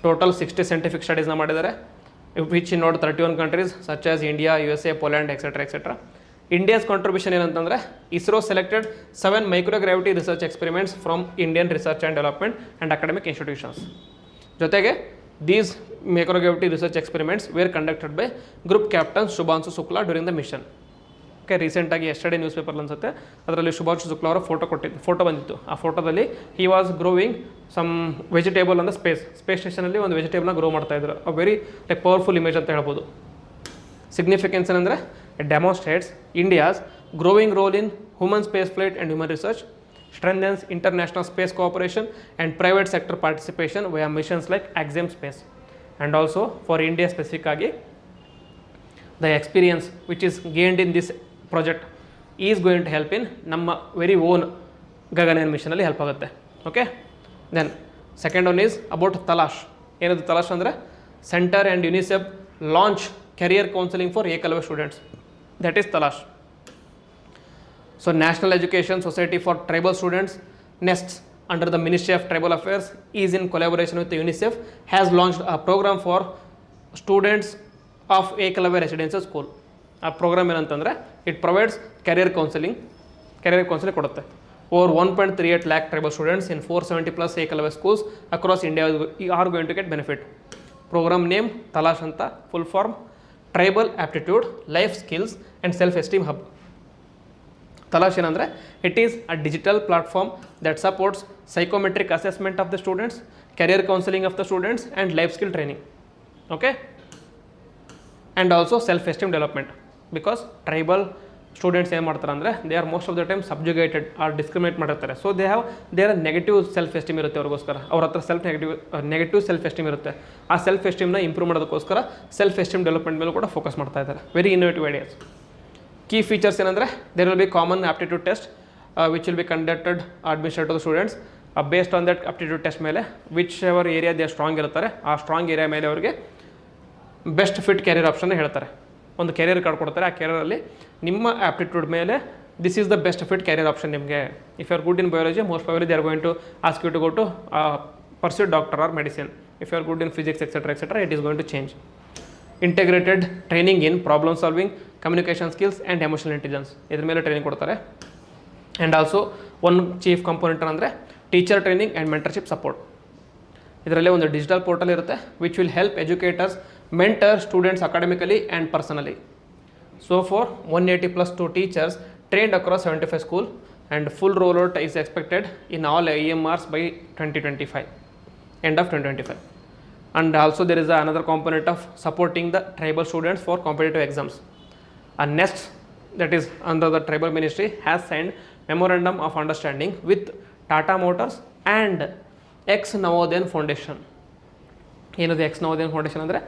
ಟೋಟಲ್ 60 ಸೈಂಟಿಫಿಕ್ ಸ್ಟಡೀಸ್ನ ಮಾಡಿದ್ದಾರೆ, ವಿಚ್ ಇನ್ ನೋಡ್ 31 countries such as India, USA, Poland, etcetera. India's contribution ಏನಂತಂದರೆ, ISRO selected 7 microgravity research experiments from Indian research and development and academic institutions. ಜೊತೆಗೆ these microgravity research experiments were conducted by group captain Shubhanshu Shukla during the mission. ಓಕೆ, ರೀಸೆಂಟಾಗಿ yesterday newspaper ಅನ್ಸುತ್ತೆ, ಅದರಲ್ಲಿ ಶುಭಾಂಶು ಶುಕ್ಲಾ ಅವರ photo ಬಂದಿತ್ತು. ಆ ಫೋಟೋದಲ್ಲಿ he was growing some vegetable ಅಂತ ಸ್ಪೇಸ್ ಸ್ಟೇಷನಲ್ಲಿ ಒಂದು ವೆಜಿಟೇಬಲ್ನ ಗ್ರೋ ಮಾಡ್ತಾಯಿದ್ರು. A very like powerful image ಅಂತ ಹೇಳ್ಬೋದು. ಸಿಗ್ನಿಫಿಕೆನ್ಸ್ ಏನಂದರೆ, it demonstrates India's growing role in human space flight and human research, strengthens international space cooperation and private sector participation via missions like Axiom Space. And also for India specifically, the experience which is gained in this project is going to help in ನಮ್ಮ very own Gaganyaan ಮಿಷನಲ್ಲಿ help ಆಗುತ್ತೆ. Okay, then second one is about Talash. ಏನದು ತಲಾಶ್ ಅಂದರೆ centre and UNICEF launch career counselling for Eklavya students. That is Talash. So National Education Society for Tribal Students, NEST, under the Ministry of Tribal Affairs, is in collaboration with the UNICEF, has launched a program for students of Ekalavya Residential School. ಆ program ಏನಂತಂದರೆ it provides career counselling ಕೊಡುತ್ತೆ. Over 1.38 lakh tribal students in 470+ Ekalavya schools across India are going to get benefit. Program name Talash ಅಂತ, full form Tribal Aptitude, Life Skills and Self-Esteem Hub. Talash ಏನಂದರೆ it is a digital platform that supports psychometric assessment of the students, career counselling of the students and life skill training. Okay, and also self esteem development. Because tribal students ಏನು ಮಾಡ್ತಾರೆ ಅಂದರೆ they are most of the time subjugated or discriminate ಮಾಡಿರ್ತಾರೆ. So they are negative self esteem ಇರುತ್ತೆ ಅವ್ರಿಗೋಸ್ಕರ. ಅವ್ರ ಹತ್ರ negative self esteem ಇರುತ್ತೆ. ಆ ಸೆಲ್ಫ್ ಎಸ್ಟೀಮ್ನ ಇಂಪ್ರೂವ್ ಮಾಡೋದಕ್ಕೋಸ್ಕರ ಸೆಲ್ಫ್ ಎಸ್ಟೀಮ್ ಡೆವಲಪ್ಮೆಂಟ್ ಮೇಲೂ ಕೂಡ ಫೋಕಸ್ ಮಾಡ್ತಾ ಇದ್ದಾರೆ. Very innovative ideas. Key features ಏನಂದರೆ there will be common aptitude test which will be conducted administrate to the students. Based on that aptitude test ಮೇಲೆ ವಿಚ್ ಎವರ್ ಏರಿಯಾ ದೇ strong ಇರ್ತಾರೆ ಆ strong area ಮೇಲೆ ಅವರಿಗೆ best fit career option ಹೇಳ್ತಾರೆ. ಒಂದು career card ಕೊಡ್ತಾರೆ. ಆ ಕೆರಿಯರಲ್ಲಿ ನಿಮ್ಮ ಆಪ್ಟಿಟ್ಯೂಡ್ ಮೇಲೆ this is the best fit career option ನಿಮಗೆ. If you are good in biology, most probably they are going to ask you to go to pursue doctor or medicine. If you are good in physics etcetera it is going to change. Integrated training in problem solving, communication skills and emotional intelligence, ಇದ್ರ ಮೇಲೆ training ಕೊಡ್ತಾರೆ. And also one chief component ಅಂದರೆ teacher training and mentorship support. ಇದರಲ್ಲಿ ಒಂದು digital portal ಇರುತ್ತೆ which will help educators mentor students academically and personally. So for 180+ teachers trained across 75 schools and full rollout is expected in all EMRs by 2025, end of 2025. And also there is another component of supporting the tribal students for competitive exams. And next, that is under the tribal ministry, has signed memorandum of understanding with Tata Motors and ex Navodaya Foundation. ಏನದು X Navodaya foundation ಅಂದರೆ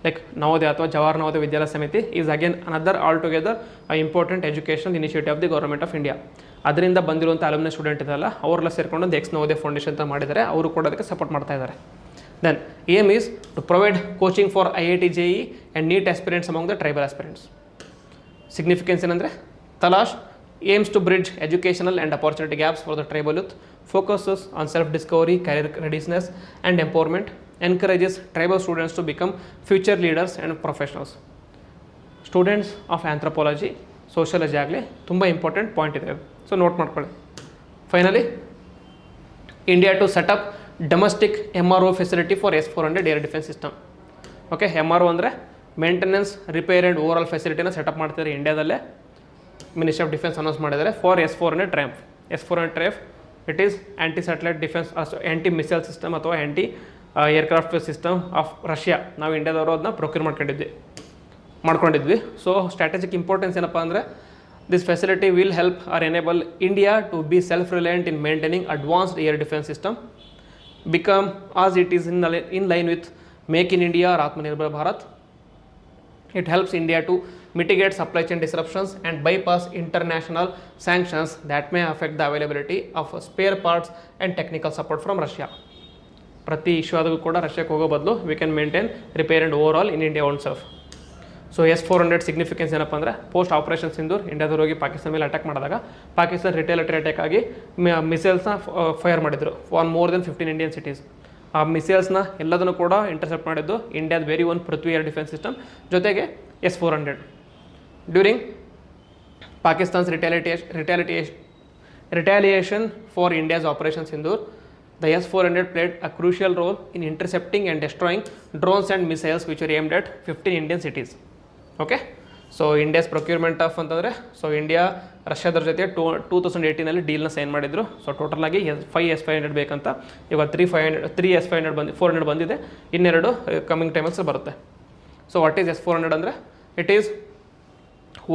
like Navodaya ಅಥವಾ ಜವಾಹರ್ ನವೋದಯ ವಿದ್ಯಾಲಯ ಸಮಿತಿ is again another all together important education initiative of the government of India. ಅದರಿಂದ ಬಂದಿರುವಂಥ alumni student ಇದೆಲ್ಲ ಅವರೆಲ್ಲ ಸೇರಿಕೊಂಡು ಒಂದು ಎಕ್ಸ್ ನವೋದಯ ಫೌಂಡೇಶನ್ ಅಂತ ಮಾಡಿದ್ದಾರೆ. ಅವರು ಕೂಡ ಅದಕ್ಕೆ ಸಪೋರ್ಟ್ ಮಾಡ್ತಾ ಇದ್ದಾರೆ. Then aim is to provide coaching for IIT JEE and NEET aspirants among the tribal aspirants. Significance ಏನಂದರೆ Talash aims to bridge educational and opportunity gaps for the tribal youth, focuses on self-discovery, career readiness and empowerment, encourages tribal students to become future leaders and professionals. Students of anthropology, sociology ಆಗಲಿ ತುಂಬ important point ಇದೆ. So note ಮಾಡ್ಕೊಳ್ಳಿ. Finally India to set up domestic MRO facility for S-400 air defence system. Okay, MRO ಅಂದರೆ maintenance, repair and overhaul ಫೆಸಿಲಿಟಿನ setup ಮಾಡ್ತಾರೆ ಇಂಡಿಯಾದಲ್ಲೇ. Ministry of defence announce ಮಾಡಿದ್ದಾರೆ for S-400 triumph. S-400 triumph it is anti satellite defence, anti missile system ಅಥವಾ anti aircraft system of Russia. ನಾವು ಇಂಡಿಯಾದವರು ಅದನ್ನ procure ಮಾಡ್ಕೊಂಡಿದ್ವಿ. ಸೊ ಸ್ಟ್ರಾಟಜಿಕ್ ಇಂಪಾರ್ಟೆನ್ಸ್ ಏನಪ್ಪ ಅಂದರೆ this facility will help or enable India to be self reliant in maintaining advanced air defence system, become as it is in line with Make in India or Atmanirbhar Bharat. It helps India to mitigate supply chain disruptions and bypass international sanctions that may affect the availability of spare parts and technical support from Russia. ಪ್ರತಿ issue ಆದರೂ ಕೂಡ ರಷ್ಯಾಕ್ಕೆ ಹೋಗೋ ಬದಲು we can maintain, repair and over all in India own self. So S-400 significance ಏನಪ್ಪ ಅಂದರೆ post operation Sindoor ಇಂಡಿಯಾದವ್ರು ಹೋಗಿ ಪಾಕಿಸ್ತಾನ ಮೇಲೆ attack ಮಾಡಿದಾಗ ಪಾಕಿಸ್ತಾನ ರಿಟೇಲಟರಿ ಅಟ್ಯಾಕ್ ಆಗಿ ಮಿಸೈಲ್ಸ್ನ ಫೈರ್ ಮಾಡಿದರು on more than 15 Indian cities. ಆ ಮಿಸೈಲ್ಸ್ನ ಎಲ್ಲದನ್ನು ಕೂಡ ಇಂಟರ್ಸೆಪ್ಟ್ ಮಾಡಿದ್ದು ಇಂಡಿಯಾದ very own Prithvi air defence system ಜೊತೆಗೆ S-400. During Pakistan's retaliation for India's operation Sindoor, the S-400 played a crucial role in intercepting and destroying drones and missiles which were aimed at 15 Indian cities. Okay, so India's procurement of ಅಂತಂದರೆ so India ರಷ್ಯಾದ್ರ ಜೊತೆ 2018 ಡೀಲ್ನ sign ಮಾಡಿದ್ರು. So total ಆಗಿ 5 S-500 ಬೇಕಂತ. ಇವಾಗ 3 S-500 400 ಬಂದಿದೆ, ಇನ್ನೆರಡು coming ಟೈಮಲ್ಲಿ ಬರುತ್ತೆ. ಸೊ ವಾಟ್ ಈಸ್ S-400 ಅಂದರೆ it is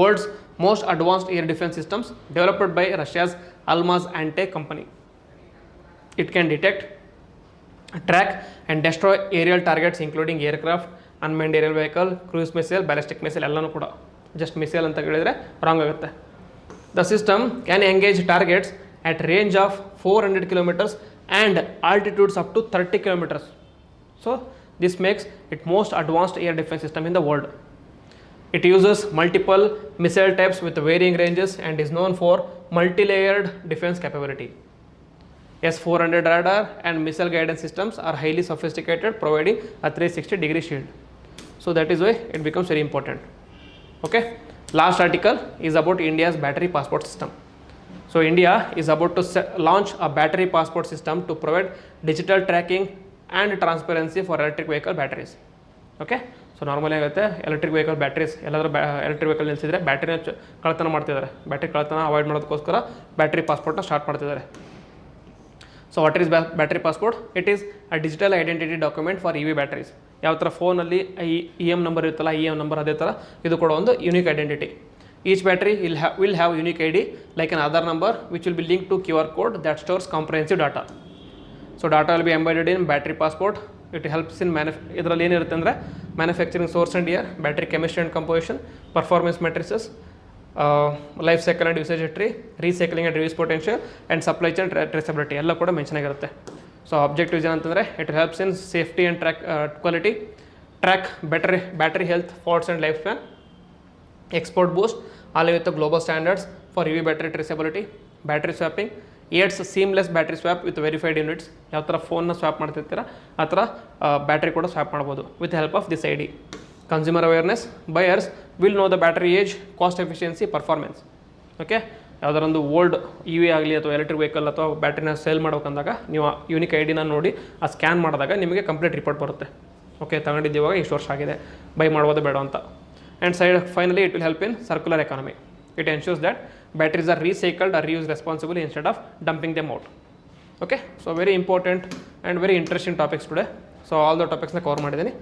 world's most advanced air defence systems developed by Russia's Almaz Antey company. It can detect, track and destroy aerial targets including aircraft, unmanned aerial vehicle, cruise missile, ballistic missile ಎಲ್ಲನೂ ಕೂಡ. Just missile ಅಂತ ಹೇಳಿದರೆ wrong ಆಗುತ್ತೆ. The system can engage targets at range of 400 kilometers and altitudes up to 30 kilometers. So this makes it most advanced air defense system in the world. It uses multiple missile types with varying ranges and is known for multi-layered defense capability. S-400 radar and missile guidance systems are highly sophisticated, providing a 360-degree shield. So that is why it becomes very important. Okay. Last article is about India's battery passport system. So India is about to launch a battery passport system to provide digital tracking and transparency for electric vehicle batteries. Okay. So normally ಆಗುತ್ತೆ electric vehicle batteries ಎಲ್ಲಾದರೂ electric vehicle ನಿಲ್ಲಿಸಿದ್ರೆ ಬ್ಯಾಟ್ರಿನ ಕಳ್ತನ ಮಾಡ್ತಿದ್ದಾರೆ. Battery ಕಳ್ತನ avoid ಮಾಡೋದಕ್ಕೋಸ್ಕರ battery ಪಾಸ್ಪೋರ್ಟ್ನ start ಮಾಡ್ತಿದ್ದಾರೆ. So what is battery passport? It is a digital identity document for EV batteries. ಯಾವ ಥರ ಫೋನಲ್ಲಿ EM ನಂಬರ್ ಇರುತ್ತಲ್ಲ, EM ನಂಬರ್ ಅದೇ ಥರ ಇದು ಕೂಡ ಒಂದು unique identity. Each battery will have unique ID like an Aadhaar number which will be linked to QR code that stores comprehensive data. So data will be embedded in battery passport. It helps in ಇದರಲ್ಲಿ ಏನಿರುತ್ತೆ ಅಂದರೆ manufacturing source and year, battery chemistry and composition, performance metrics, life cycle and usage history, recycling and reuse potential and supply chain traceability ಎಲ್ಲ ಕೂಡ mention ಆಗಿರುತ್ತೆ. So objectives ಏನಂತಂದರೆ it helps in safety and quality, track battery health, faults and lifespan, export boost, along with the global standards for EV battery traceability, battery swapping, aids seamless battery swap with verified units. ಯಾವ ಥರ ಫೋನ್ನ swap ಮಾಡ್ತಿರ್ತೀರ ಆ ಥರ battery ಕೂಡ swap ಮಾಡ್ಬೋದು with help of this ID. Consumer awareness, buyers will know the battery age, cost efficiency, performance. Okay, ಯಾವುದಾರೊಂದು old EV ಆಗಲಿ ಅಥವಾ ಎಲೆಕ್ಟ್ರಿಕ್ ವೆಹಿಕಲ್ ಅಥವಾ ಬ್ಯಾಟ್ರಿನ ಸೇಲ್ ಮಾಡ್ಬೇಕಂದಾಗ ನೀವು ಯೂನಿಕ್ ID ನೋಡಿ ಆ ಸ್ಕ್ಯಾನ್ ಮಾಡಿದಾಗ ನಿಮಗೆ ಕಂಪ್ಲೀಟ್ ರಿಪೋರ್ಟ್ ಬರುತ್ತೆ. ಓಕೆ, ತಗೊಂಡಿದ್ದೀವಾಗ ಇಷ್ಟು ವರ್ಷ ಆಗಿದೆ, ಬೈ ಮಾಡ್ಬೋದು ಬೇಡ ಅಂತ. And finally it will help in circular economy. It ensures that batteries are recycled or reused responsibly instead of dumping them out. Okay, so very important and very interesting topics today. So all the topics na cover ಮಾಡಿದ್ದೀನಿ.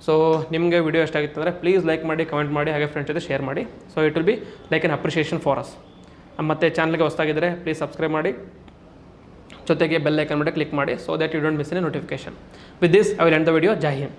So ನಿಮಗೆ video ಇಷ್ಟ ಆಗಿತ್ತು ಅಂದರೆ please like ಮಾಡಿ, comment ಮಾಡಿ, ಹಾಗೆ friends ಜೊತೆ share ಮಾಡಿ. So it will be like an appreciation for us. ಮತ್ತು ಚಾನಲ್ಗೆ ಹೊಸದಾಗಿದ್ದರೆ ಪ್ಲೀಸ್ ಸಬ್ಸ್ಕ್ರೈಬ್ ಮಾಡಿ, ಜೊತೆಗೆ ಬೆಲ್ ಐಕನ್ ಮಾಡಿ ಕ್ಲಿಕ್ ಮಾಡಿ, so that you don't miss any notification. With this I will end the video. Jai Hind.